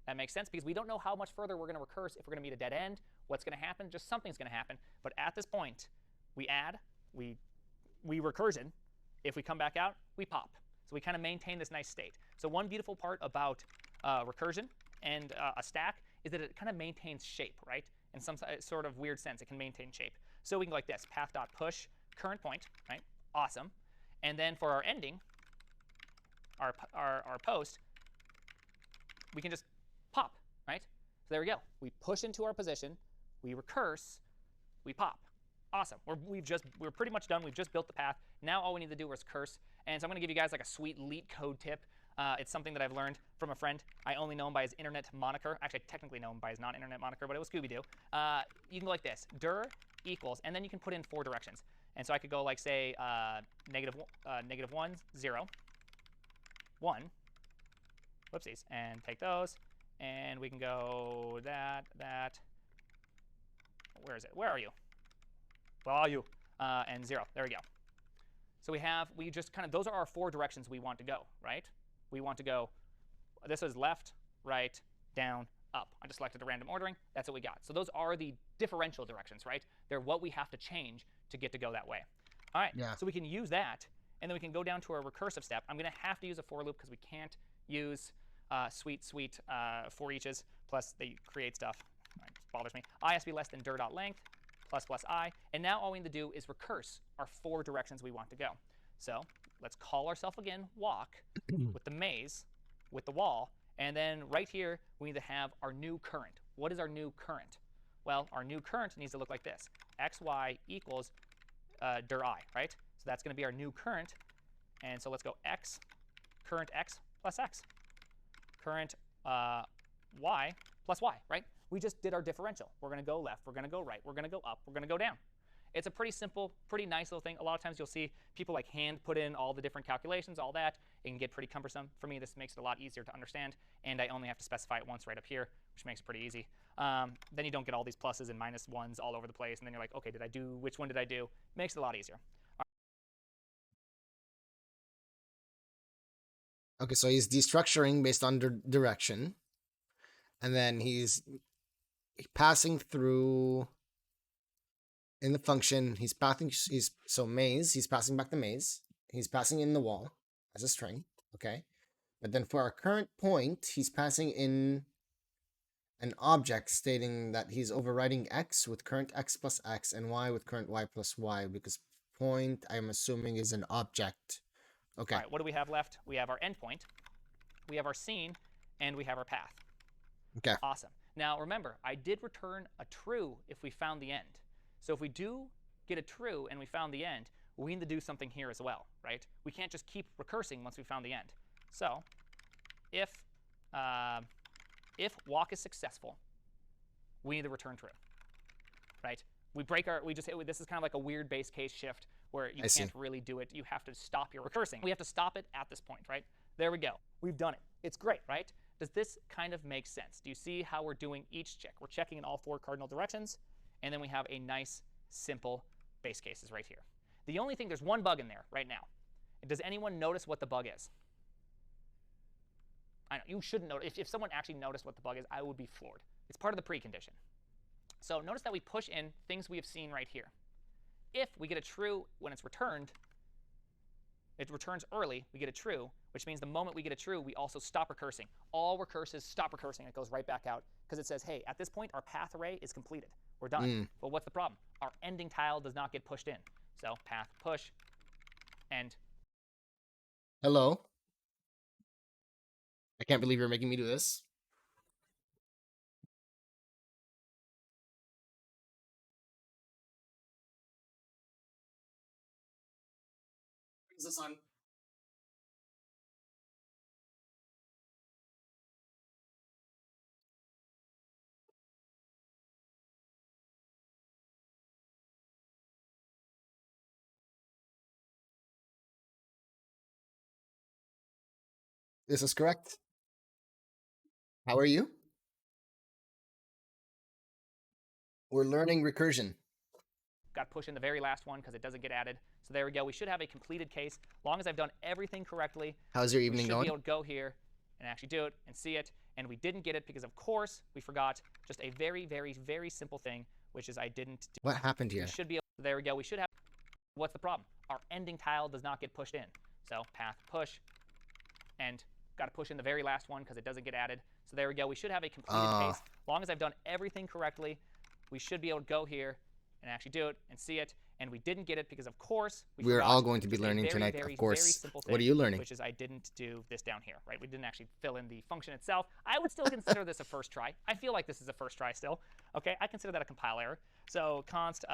That makes sense because we don't know how much further we're going to recurse, if we're going to meet a dead end, what's going to happen, just something's going to happen. But at this point, we add, we recursion. If we come back out, we pop. So we kind of maintain this nice state. So one beautiful part about recursion and a stack is that it kind of maintains shape, right? In some sort of weird sense, it can maintain shape. So we can go like this, path.push current point, right? Awesome. And then for our ending, our post, we can just pop, right? So there we go. We push into our position, we recurse, we pop. Awesome. We're pretty much done. We've just built the path. Now all we need to do is curse. And so I'm going to give you guys like a sweet leet code tip. It's something that I've learned from a friend. I only know him by his internet moniker. Actually, I technically know him by his non-internet moniker, but it was Scooby-Doo. You can go like this, dir equals, and then you can put in 4 directions. And so I could go like, say, -1, 0, 1. Whoopsies. And take those. And we can go that. Where is it? Where are you? Where are you? And 0. There we go. So we just kind of, those are our 4 directions we want to go, right? We want to go, this is left, right, down, up. I just selected a random ordering. That's what we got. So those are the differential directions, right? They're what we have to change to get to go that way. All right, Yeah. So we can use that, and then we can go down to our recursive step. I'm going to have to use a for loop because we can't use sweet for eaches, plus they create stuff. Right, it bothers me. I has to be less than dir.length, plus I. And now all we need to do is recurse our 4 directions we want to go. So let's call ourselves again walk with the maze, with the wall. And then right here, we need to have our new current. What is our new current? Well, our new current needs to look like this. xy equals dir I, right? So that's going to be our new current. And so let's go x, current x plus x. Current y plus y, right? We just did our differential. We're going to go left. We're going to go right. We're going to go up. We're going to go down. It's a pretty simple, pretty nice little thing. A lot of times you'll see people like hand put in all the different calculations, all that. It can get pretty cumbersome. For me, this makes it a lot easier to understand, and I only have to specify it once right up here, which makes it pretty easy. Then you don't get all these pluses and -1s all over the place, and then you're like, okay, which one did I do? Makes it a lot easier. Okay, so he's destructuring based on direction, and then he's passing through in the function. He's maze. He's passing back the maze. He's passing in the wall as a string. Okay, but then for our current point, he's passing in an object stating that he's overriding x with current x plus x and y with current y plus y, because point, I'm assuming, is an object. Okay. All right, what do we have left? We have our endpoint, we have our scene, and we have our path. Okay. Awesome. Now remember, I did return a true if we found the end. So if we do get a true and we found the end, we need to do something here as well, right? We can't just keep recursing once we found the end. So if walk is successful, we need to return true, right? This is kind of like a weird base case shift where you can't really do it. You have to stop your recursing. We have to stop it at this point, right? There we go. We've done it. It's great, right? Does this kind of make sense? Do you see how we're doing each check? We're checking in all 4 cardinal directions, and then we have a nice, simple base cases right here. The only thing, there's one bug in there right now. Does anyone notice what the bug is? I know, you shouldn't notice. If someone actually noticed what the bug is, I would be floored. It's part of the precondition. So notice that we push in things we have seen right here. If we get a true when it's returned, it returns early, we get a true, which means the moment we get a true, we also stop recursing. All recurses stop recursing. It goes right back out because it says, hey, at this point, our path array is completed. We're done. But what's the problem? Our ending tile does not get pushed in. So path push, end. Hello. I can't believe you're making me do this. Is this on? This is correct. How are you? We're learning recursion. got to push in the very last one because it doesn't get added. So there we go. We should have a completed case. As long as I've done everything correctly, How's your we evening should going? be able to go here and actually do it and see it. And we didn't get it because, of course, we forgot just a very, very, very simple thing, which is I didn't do. What happened here? We should be able, there we go. We should have, what's the problem? Our ending tile does not get pushed in. So path push, and got to push in the very last one because it doesn't get added. So there we go. We should have a completed case. As long as I've done everything correctly, we should be able to go here and actually do it and see it. And we didn't get it because, of course, we're all going to be just a learning very, tonight, very, of course. very simple What are thing, you learning? which is I didn't do this down here, right? We didn't actually fill in the function itself. I would still consider this a first try. I feel like this is a first try still. Okay, I consider that a compile error. So const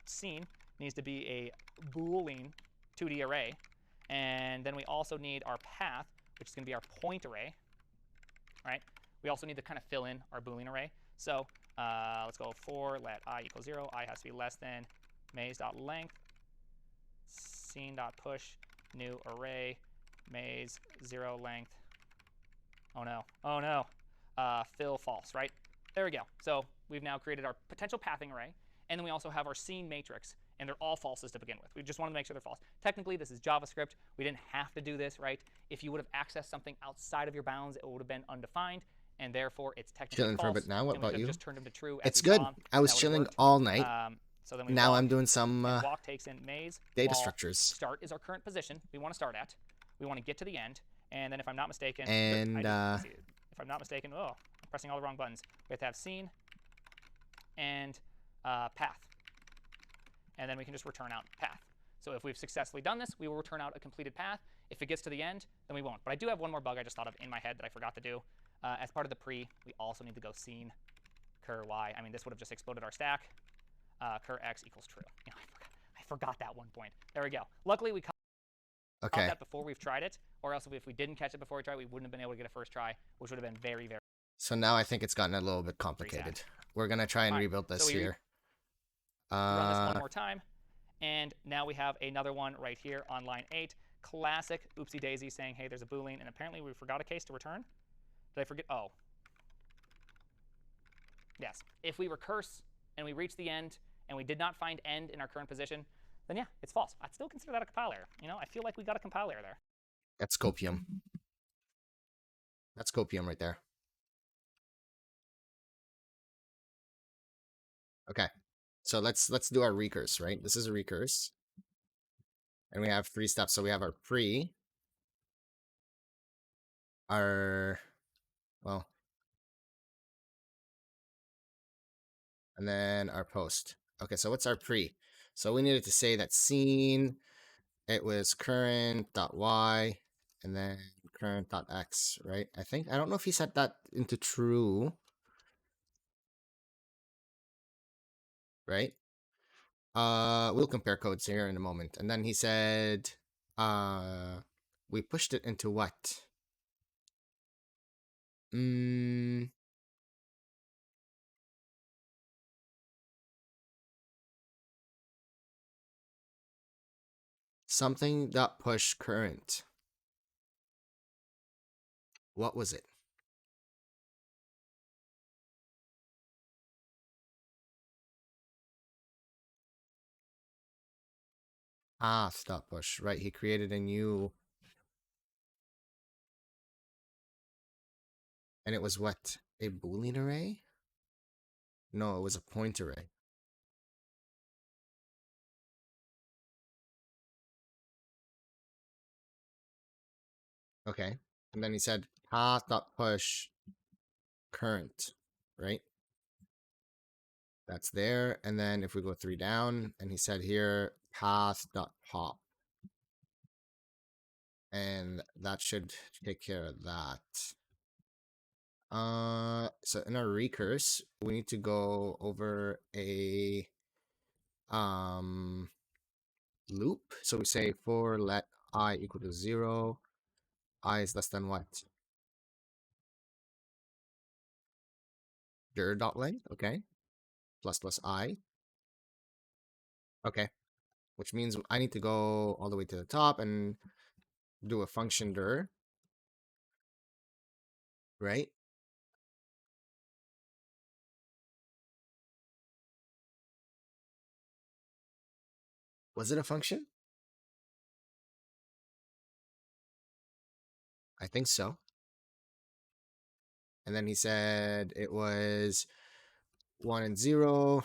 scene needs to be a Boolean 2D array. And then we also need our path, which is going to be our point array, right? We also need to kind of fill in our Boolean array. So let's go for let I equal 0. I has to be less than maze.length, scene.push, new array, maze 0 length. Oh no, oh no. Fill false, right? There we go. So we've now created our potential pathing array. And then we also have our scene matrix. And they're all falses to begin with. We just wanted to make sure they're false. Technically, this is JavaScript. We didn't have to do this, right? If you would have accessed something outside of your bounds, it would have been undefined, and therefore it's technically Chilling false. for a bit now. What and we about could have you? just turned them to true. It's as we good. saw, I was that would have chilling worked. all night. So then we Now walk, I'm doing some and walk takes in maze. data wall. structures. Start is our current position. We want to start at. We want to get to the end, and then if I'm not mistaken, And if I'm not mistaken, oh, I'm pressing all the wrong buttons. We have to have scene and path, and then we can just return out path. So if we've successfully done this, we will return out a completed path. If it gets to the end, then we won't. But I do have one more bug I just thought of in my head that I forgot to do. As part of the pre, we also need to go scene cur y. I mean, this would have just exploded our stack. Cur x equals true. You know, I forgot that one point. There we go. Luckily, we caught that before we've tried it, or else if we didn't catch it before we tried, we wouldn't have been able to get a first try, which would have been very, very. So now I think it's gotten a little bit complicated. We're gonna try and rebuild this here. Run this one more time. And now we have another one right here on line 8. Classic oopsie daisy saying, hey, there's a Boolean, and apparently we forgot a case to return. Did I forget? Oh. Yes. If we recurse and we reach the end and we did not find end in our current position, then yeah, it's false. I'd still consider that a compile error. You know, I feel like we got a compile error there. That's copium. That's copium right there. Okay. So let's do our recurse, right? This is a recurse. And we have 3 steps. So we have our pre, our, well, and then our post. Okay, so what's our pre? So we needed to say that scene, it was current.y, and then current.x, right? I think, I don't know if he set that into true, right? We'll compare codes here in a moment. And then he said, we pushed it into what? Something that push current. What was it? Ah, stop push. Right, he created a new. And it was what? A Boolean array? No, it was a point array. Okay. And then he said path.push current, right? That's there. And then if we go 3 down, and he said here path.pop. And that should take care of that. So in our recurse, we need to go over a loop. So we say for let I equal to 0, I is less than what? Dir.length, okay. Plus I. Okay. Which means I need to go all the way to the top and do a function dir. Right? Was it a function? I think so. And then he said it was 1 and 0.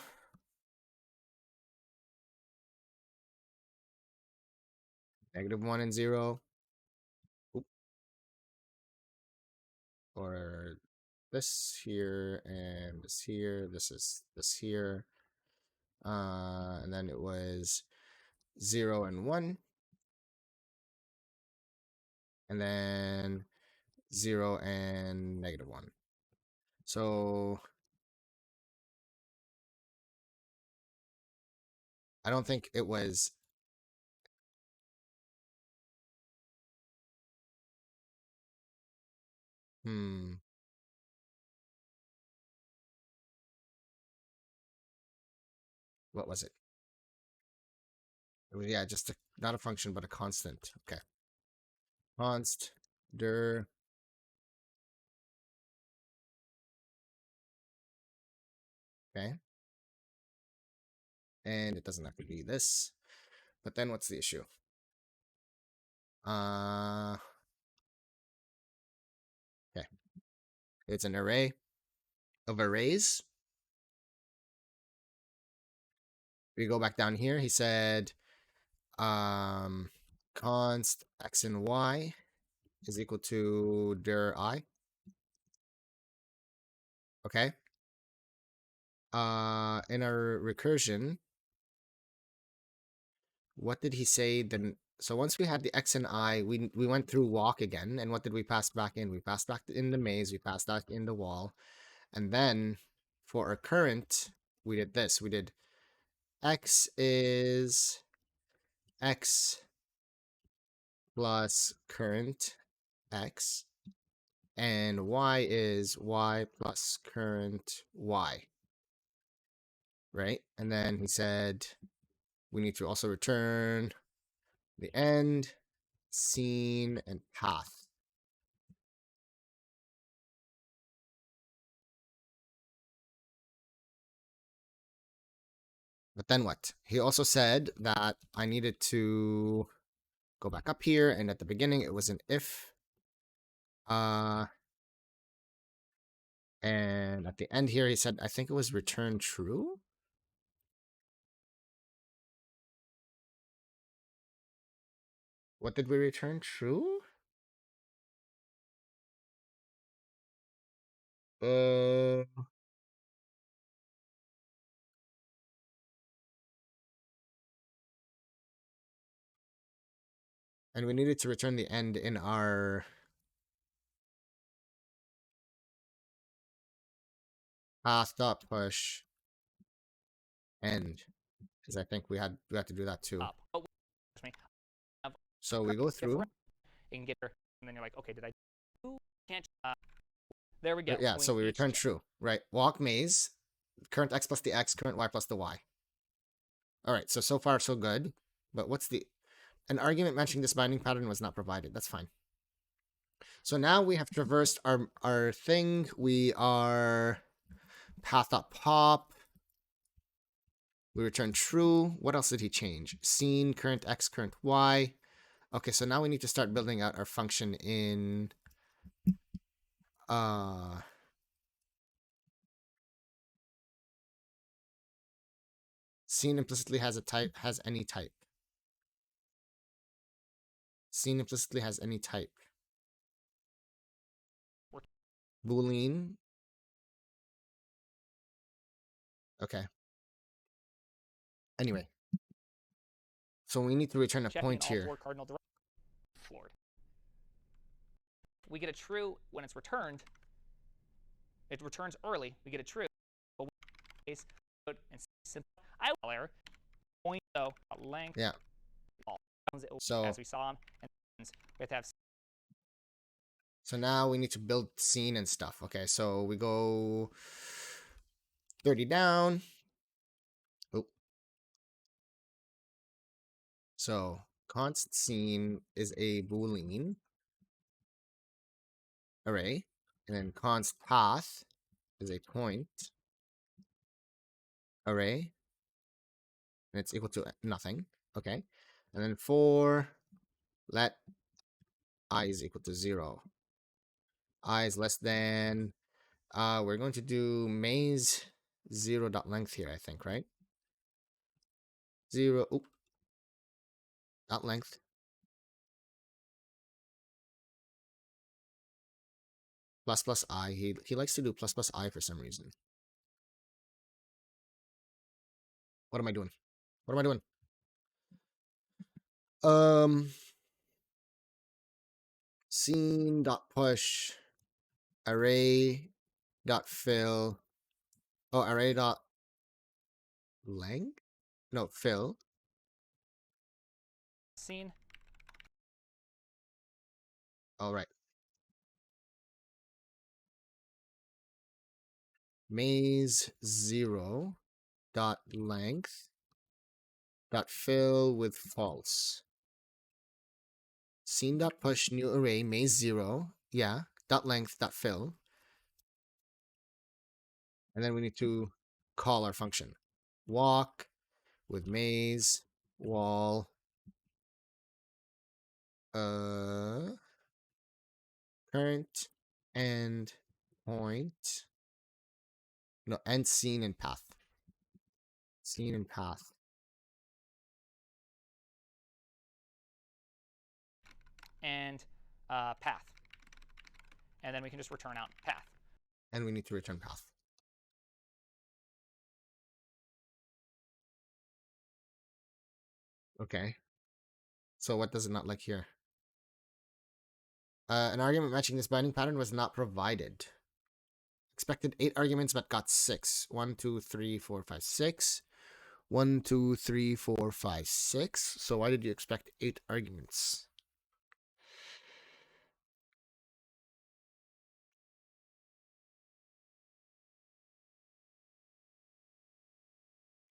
-1 and 0. Oop. Or this here and this here. This is this here. And then it was 0 and 1. And then 0 and -1. So I don't think it was. What was it? It was, yeah, just not a function, but a constant. Okay. Const dir. Okay. And it doesn't have to be this. But then what's the issue? Okay. It's an array of arrays. We go back down here. He said const x and y is equal to dir I. Okay. In our recursion, what did he say then? So once we had the x and I, we went through walk again, and what did we pass back in? We passed back in the maze, we passed back in the wall, and then for our current, we did this. We did x is x plus current x, and y is y plus current y, right? And then he said we need to also return the end, scene, and path. But then what? He also said that I needed to go back up here, and at the beginning it was an if. And at the end here, he said, I think it was return true. What did we return? True? And we needed to return the end in our path dot push end, because I think we had to do that too. But So we go through. and get her, and then you're like, okay, did I do? Can't. There we go. Yeah, so we return true, right? Walk maze, current x plus the x, current y plus the y. All right, so far so good. But what's an argument matching this binding pattern was not provided. That's fine. So now we have traversed our thing. We are path.pop. We return true. What else did he change? Scene, current x, current y. Okay, so now we need to start building out our function in scene implicitly has a type, has any type. Scene implicitly has any type. Boolean. Okay. Anyway. So we need to return a point here. 4 cardinal floored. We get a true when it's returned. It returns early. We get a true. But and simple error point though length. Yeah. So as we saw, and we have to have. So now we need to build scene and stuff. Okay, so we go 30 down. Oh. So const scene is a Boolean array, and then const path is a point array, and it's equal to nothing. Okay. And then for let I is equal to 0. I is less than, we're going to do maze 0 dot length here, I think, right? 0, oop, dot length. Plus plus I. He likes to do plus plus I for some reason. What am I doing? What am I doing? Scene dot push array dot fill. Oh, array dot length? No, fill. Scene. All right. Maze 0 dot length dot fill with false. Scene dot push new array maze 0. Yeah. Dot length dot fill. And then we need to call our function. Walk with maze wall current end point. No, end scene and path. Scene and path. And path. And then we can just return out path. And we need to return path. Okay. So what does it not like here? An argument matching this binding pattern was not provided. Expected 8 arguments, but got 6. 1, 2, 3, 4, 5, 6. 1, 2, 3, 4, 5, 6. So why did you expect 8 arguments?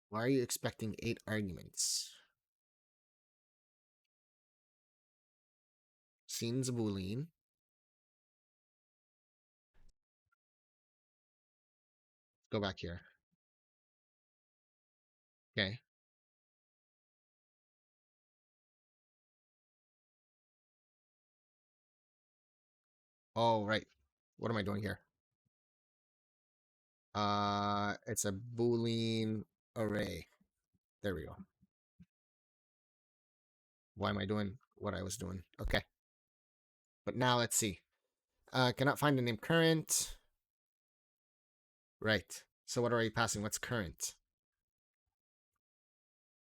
Why are you expecting 8 arguments? Scene's a Boolean. Go back here. Okay. Oh, right. What am I doing here? It's a Boolean array. There we go. Why am I doing what I was doing? Okay. But now let's see. Cannot find the name current. Right. So what are you passing? What's current?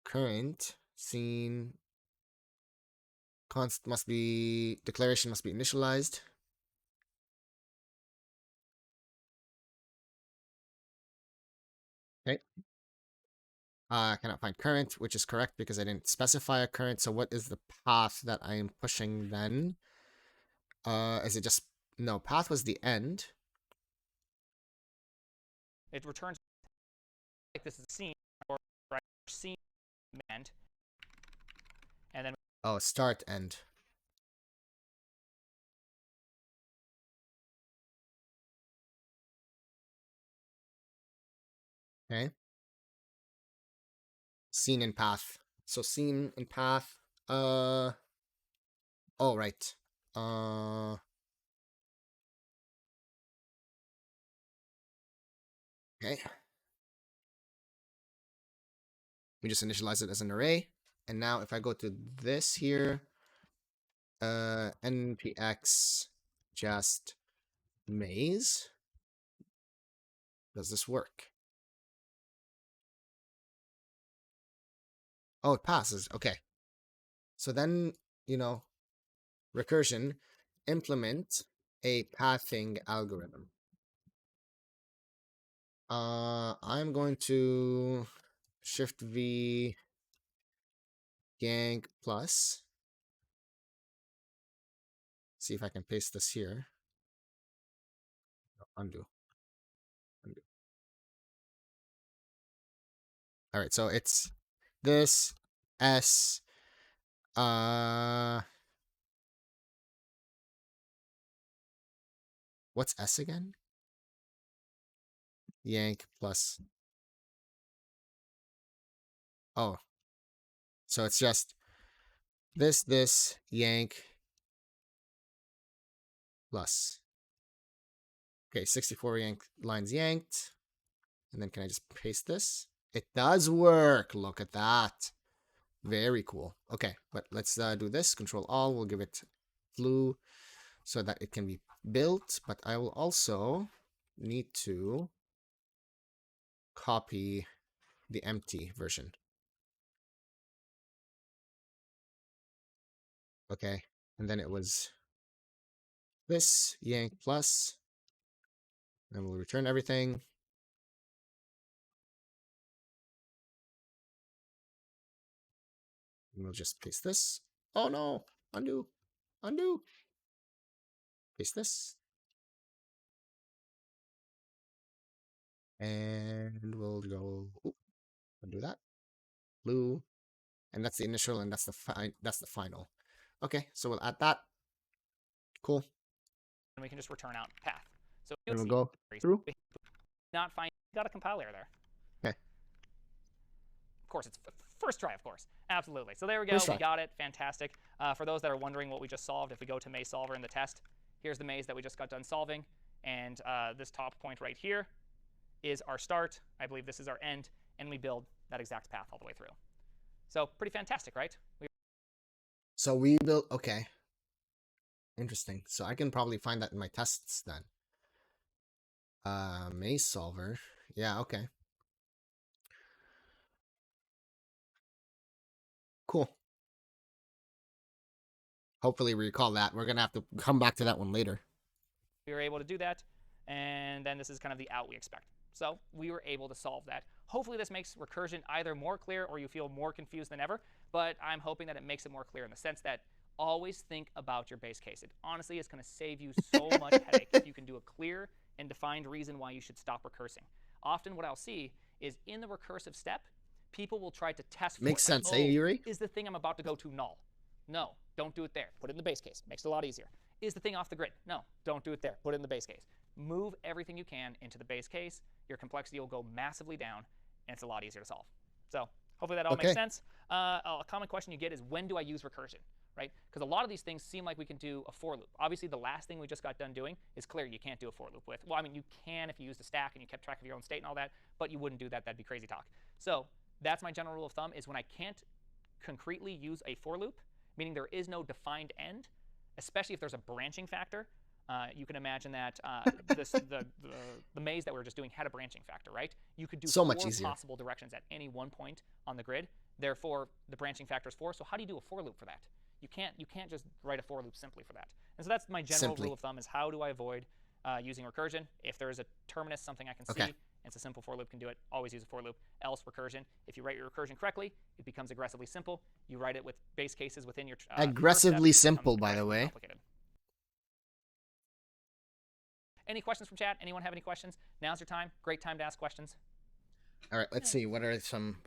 Current scene const must be declaration must be initialized. Okay. Cannot find current, which is correct because I didn't specify a current. So what is the path that I am pushing then? Is it just no? Path was the end. It returns like this is a scene or right scene end. And then Oh, start end. Okay. Scene and path. So scene and path. Oh, right. Okay. We just initialize it as an array. And now if I go to this here, npx just maze, does this work? Oh, it passes. Okay. So then, recursion, implement a pathing algorithm. I'm going to shift V gang plus. See if I can paste this here. Undo. All right, so it's this S what's S again? Yank plus. Oh, So it's just this, yank, plus. Okay, 64 lines yanked. And then can I just paste this? It does work. Look at that. Very cool. Okay, but let's do this. Control All. We'll give it blue so that it can be built. But I will also need to copy the empty version. Okay, and then it was this yank plus, and we'll return everything. And we'll just paste this. Oh no, undo, undo. Paste this. And we'll go, undo that. Blue. And that's the initial, and that's the final. Okay, so we'll add that. Cool. And we can just return out path. So And we'll see, go through. not find, got a compiler there. Okay. Of course, it's first try, of course. Absolutely. So there we go. First try. We got it. Fantastic. For those that are wondering what we just solved, if we go to maze solver in the test, here's the maze that we just got done solving. And this top point right here is our start. I believe this is our end. And we build that exact path all the way through. So pretty fantastic, right? So we built, okay. Interesting. So I can probably find that in my tests then. Maze solver. Yeah, okay. Cool. Hopefully we recall that. We're going to have to come back to that one later. We were able to do that. And then this is kind of the out we expect. So we were able to solve that. Hopefully this makes recursion either more clear or you feel more confused than ever. But I'm hoping that it makes it more clear in the sense that always think about your base case. It honestly is going to save you so much headache if you can do a clear and defined reason why you should stop recursing. Often what I'll see is in the recursive step, people will try to test for Makes it. sense, Like, eh, Yuri? Is the thing I'm about to go to null? No, don't do it there. Put it in the base case. Makes it a lot easier. Is the thing off the grid? No, don't do it there. Put it in the base case. Move everything you can into the base case. Your complexity will go massively down, and it's a lot easier to solve. So hopefully that all makes sense. A common question you get is, when do I use recursion? Right? Because a lot of these things seem like we can do a for loop. Obviously, the last thing we just got done doing is clear you can't do a for loop with. Well, I mean, you can if you used a stack and you kept track of your own state and all that, but you wouldn't do that. That'd be crazy talk. So that's my general rule of thumb, is when I can't concretely use a for loop, meaning there is no defined end, especially if there's a branching factor. You can imagine that the maze that we were just doing had a branching factor, right? You could do so four much easier. possible directions at any one point on the grid. Therefore, the branching factor is 4. So how do you do a for loop for that? You can't just write a for loop simply for that. And so that's my general rule of thumb, is how do I avoid using recursion? If there is a terminus, something I can see, and it's a simple for loop can do it, always use a for loop. Else recursion, if you write your recursion correctly, it becomes aggressively simple. You write it with base cases within your aggressively simple, by the way. Any questions from chat? Anyone have any questions? Now's your time. Great time to ask questions. All right, let's see. What are some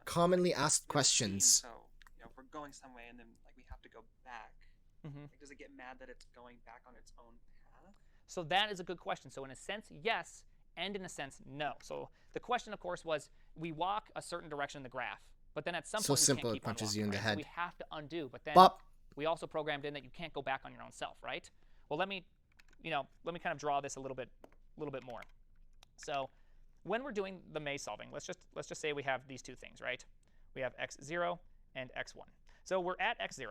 commonly asked questions? So, you know, if we're going some way and then like we have to go back, like, does it get mad that it's going back on its own path? So that is a good question. So in a sense, yes, and in a sense, no. So the question, of course, was we walk a certain direction in the graph, but then at some point we can't keep on walking, you in the head. So we have to undo, but then we also programmed in that you can't go back on your own self, right? Well, let me kind of draw this a little bit more. So when we're doing the maze solving, let's just say we have these two things, right? We have x0 and x1. So we're at x0,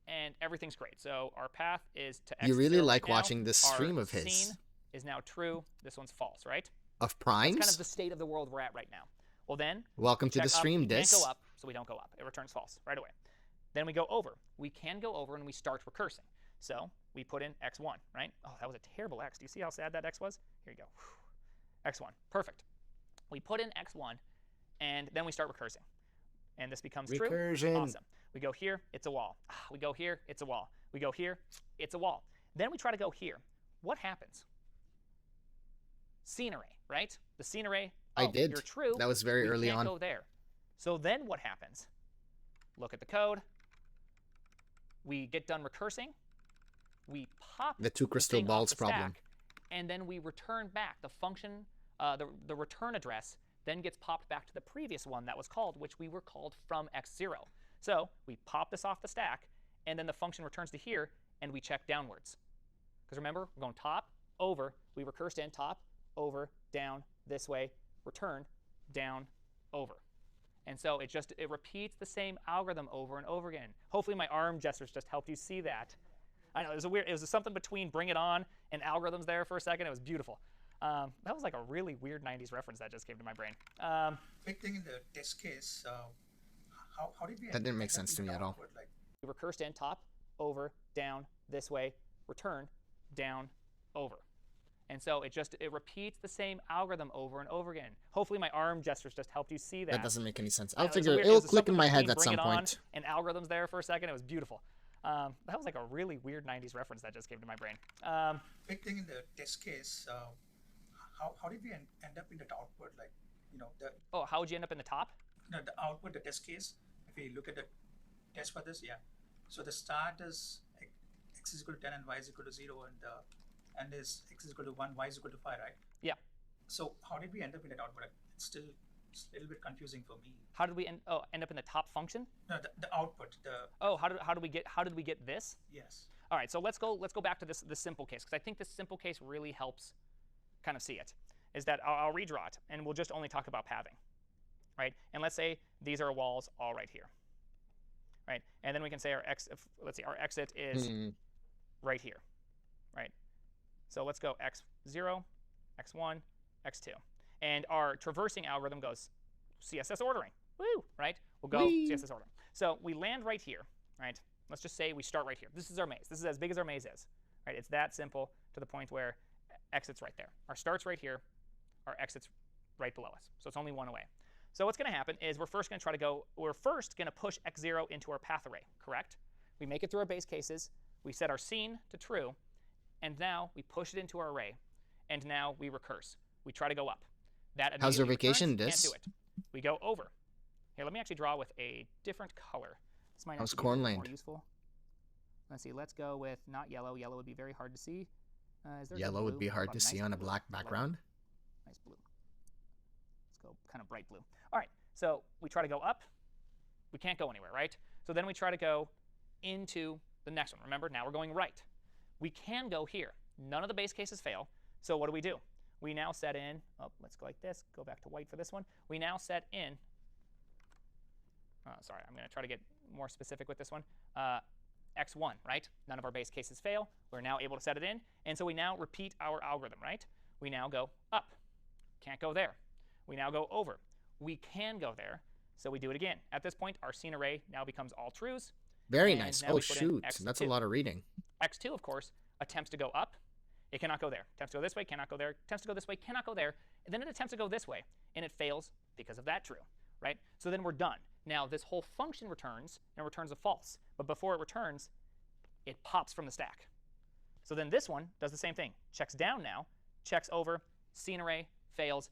and everything's great. So our path is to x0. You really like now. watching this stream our of his. Scene is now true. This one's false, right? Of primes? That's kind of the state of the world we're at right now. Well then, welcome to the stream, Dis. We can't go up, so we don't go up. It returns false right away. Then we go over. We can go over and we start recursing. So we put in x1, right? Oh, that was a terrible x. Do you see how sad that x was? Here you go. X1. Perfect. We put in x1, and then we start recursing. And this becomes Recursion. True. Awesome. We go here, it's a wall. We go here, it's a wall. We go here, it's a wall. Then we try to go here. What happens? Scene array, right? The scene array. Oh, I did. You're true. That was very early on. We can't go there. So then what happens? Look at the code. We get done recursing. We pop the two crystal balls problem. And then we return back the function, the return address then gets popped back to the previous one that was called, which we were called from x0. So we pop this off the stack, and then the function returns to here, and we check downwards. Because remember, we're going top, over, we recursed in top, over, down, this way, return, down, over. And so it repeats the same algorithm over and over again. Hopefully my arm gestures just helped you see that. I know, it was something between Bring It On and algorithms there for a second. It was beautiful. That was like a really weird 90s reference that just came to my brain. Big thing in the test case, how did we... That didn't make sense to me at all. Like, we recursed in top, over, down, this way, return, down, over. And so it repeats the same algorithm over and over again. Hopefully my arm gestures just helped you see that. That doesn't make any sense. I I'll know, figure weird, it'll was click in something my head between at Bring some It On point. and algorithms there for a second. It was beautiful. That was like a really weird 90s reference that just came to my brain. big thing in the test case, how did we end up in that output? Like, you know, Oh, how would you end up in the top? the output, the test case, if we look at the test for this, yeah. So the start is x is equal to 10 and y is equal to 0, and is x is equal to 1, y is equal to 5, right? Yeah. So how did we end up in that output? It's still a little bit confusing for me. How did we end up in the top function? No, the output. How did we get this? Yes. All right, so let's go back to this simple case, because I think this simple case really helps kind of see it. Is that I'll redraw it, and we'll just only talk about pathing, right? And let's say these are walls all right here, right? And then we can say our let's see, our exit is right here, right? So let's go x0, x1, x2, and our traversing algorithm goes CSS ordering, woo, right? We'll go CSS ordering. So we land right here, right? Let's just say we start right here. This is our maze. This is as big as our maze is, right? It's that simple to the point where exit's right there. Our start's right here. Our exit's right below us. So it's only one away. So what's going to happen is we're first going to push x0 into our path array, correct? We make it through our base cases. We set our scene to true. And now we push it into our array. And now we recurse. We try to go up. That How's your immediately vacation returns. disc? Can't do it. We go over. Here, let me actually draw with a different color. This might How's actually be a little Cornland? more useful. Let's see. Let's go with not yellow. Yellow would be very hard to see. Is there a Yellow would blue? be How hard about to see nice on a blue? black Lower. background. Nice blue. Let's go kind of bright blue. All right, so we try to go up. We can't go anywhere, right? So then we try to go into the next one. Remember, now we're going right. We can go here. None of the base cases fail. So what do? We now set in, let's go like this, go back to white for this one. We now set in, sorry, I'm going to try to get more specific with this one. X1, right? None of our base cases fail. We're now able to set it in. And so we now repeat our algorithm, right? We now go up. Can't go there. We now go over. We can go there. So we do it again. At this point, our scene array now becomes all trues. Very And nice. now Oh, we put in shoot. That's a X2. lot of reading. X2, of course, attempts to go up. It cannot go there. Attempts to go this way, cannot go there. Attempts to go this way, cannot go there. And then it attempts to go this way, and it fails because of that true, right? So then we're done. Now, this whole function returns, and returns a false. But before it returns, it pops from the stack. So then this one does the same thing. Checks down now, checks over, scene array, fails,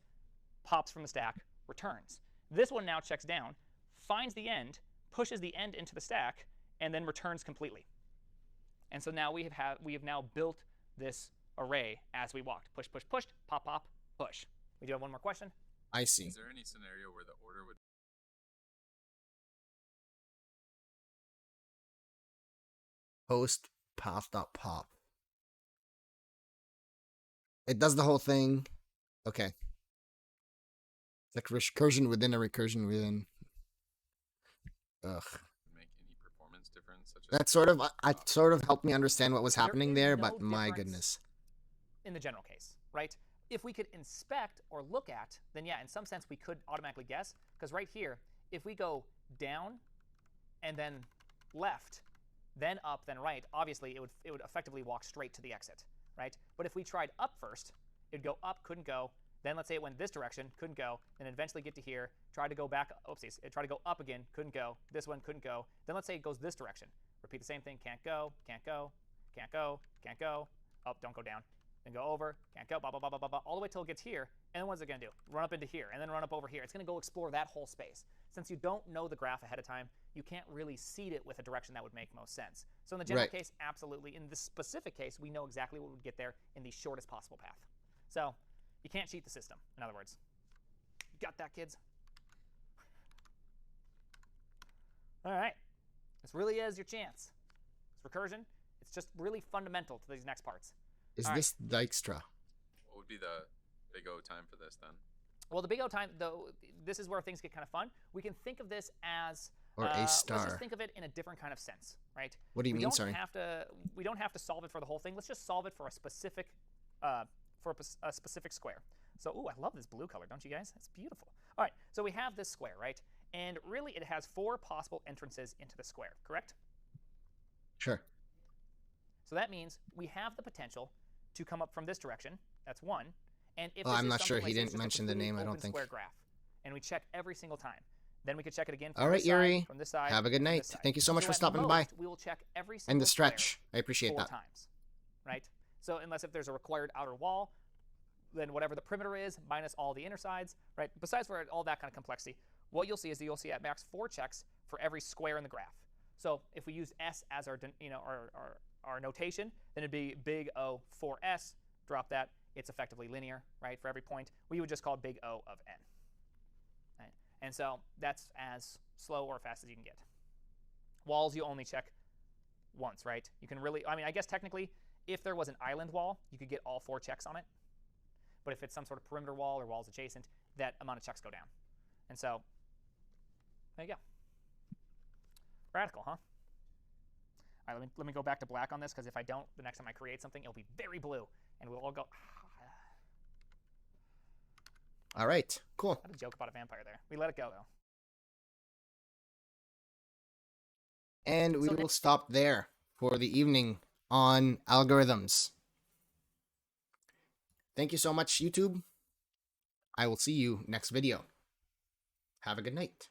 pops from the stack, returns. This one now checks down, finds the end, pushes the end into the stack, and then returns completely. And so now we have now built this array as we walked. Push, push, push, pop, pop, push. We do have one more question. I see. Is there any scenario where the order would Host path.pop. It does the whole thing. Okay. It's like recursion within a recursion within. Ugh. make any performance difference? Such as That sort of I sort of helped me understand what was There happening is there, no but my difference goodness. in the general case, right? If we could inspect or look at, then yeah, in some sense we could automatically guess, because right here, if we go down and then left, then up, then right, obviously it would effectively walk straight to the exit, right? But if we tried up first, it'd go up, couldn't go. Then let's say it went this direction, couldn't go. Then eventually get to here, tried to go back, oopsies, it tried to go up again, couldn't go. This one couldn't go. Then let's say it goes this direction. Repeat the same thing, can't go, can't go, can't go, can't go. Oh, don't go down. Then go over, can't go, blah, blah, blah, blah, blah, blah, all the way till it gets here. And then what's it going to do? Run up into here, and then run up over here. It's going to go explore that whole space. Since you don't know the graph ahead of time, you can't really seed it with a direction that would make most sense. So in the general Right. case, absolutely. In this specific case, we know exactly what would get there in the shortest possible path. So you can't cheat the system, in other words. got that, kids? All right. This really is your chance. It's recursion. It's just really fundamental to these next parts. Is All this Dijkstra? What would be the big O time for this then? Well, the big O time, though, this is where things get kind of fun. We can think of this as Or a star. Let's just think of it in a different kind of sense, right? What do you mean? Sorry. We don't have to solve it for the whole thing. Let's just solve it for a specific specific square. So, ooh, I love this blue color, don't you guys? It's beautiful. All right, so we have this square, right? And really, it has 4 possible entrances into the square, correct? Sure. So that means we have the potential to come up from this direction. That's 1. And if I'm this is not sure. something He like didn't this, mention the name, I don't think. Square graph, and we check every single time. Then we could check it again from All right, this Yuri. side, from this side. Have a good from night. this side. Thank you so much for at stopping by. most, we will check every single And the square stretch. I appreciate 4 that. times, right? So unless if there's a required outer wall, then whatever the perimeter is minus all the inner sides, right? Besides for all that kind of complexity, what you'll see is that you'll see at max 4 checks for every square in the graph. So if we use S as our our notation, then it'd be big O 4S. Drop that. It's effectively linear, right? For every point, we would just call big O of n. Right? And so that's as slow or fast as you can get. Walls you only check once, right? You can really, I mean, I guess technically, if there was an island wall, you could get all 4 checks on it. But if it's some sort of perimeter wall or walls adjacent, that amount of checks go down. And so, there you go. Radical, huh? All right, let me go back to black on this, because if I don't, the next time I create something, it'll be very blue. And we'll all go, All right. Cool. I had a joke about a vampire there. We let it go, though. And we will stop there for the evening on algorithms. Thank you so much, YouTube. I will see you next video. Have a good night.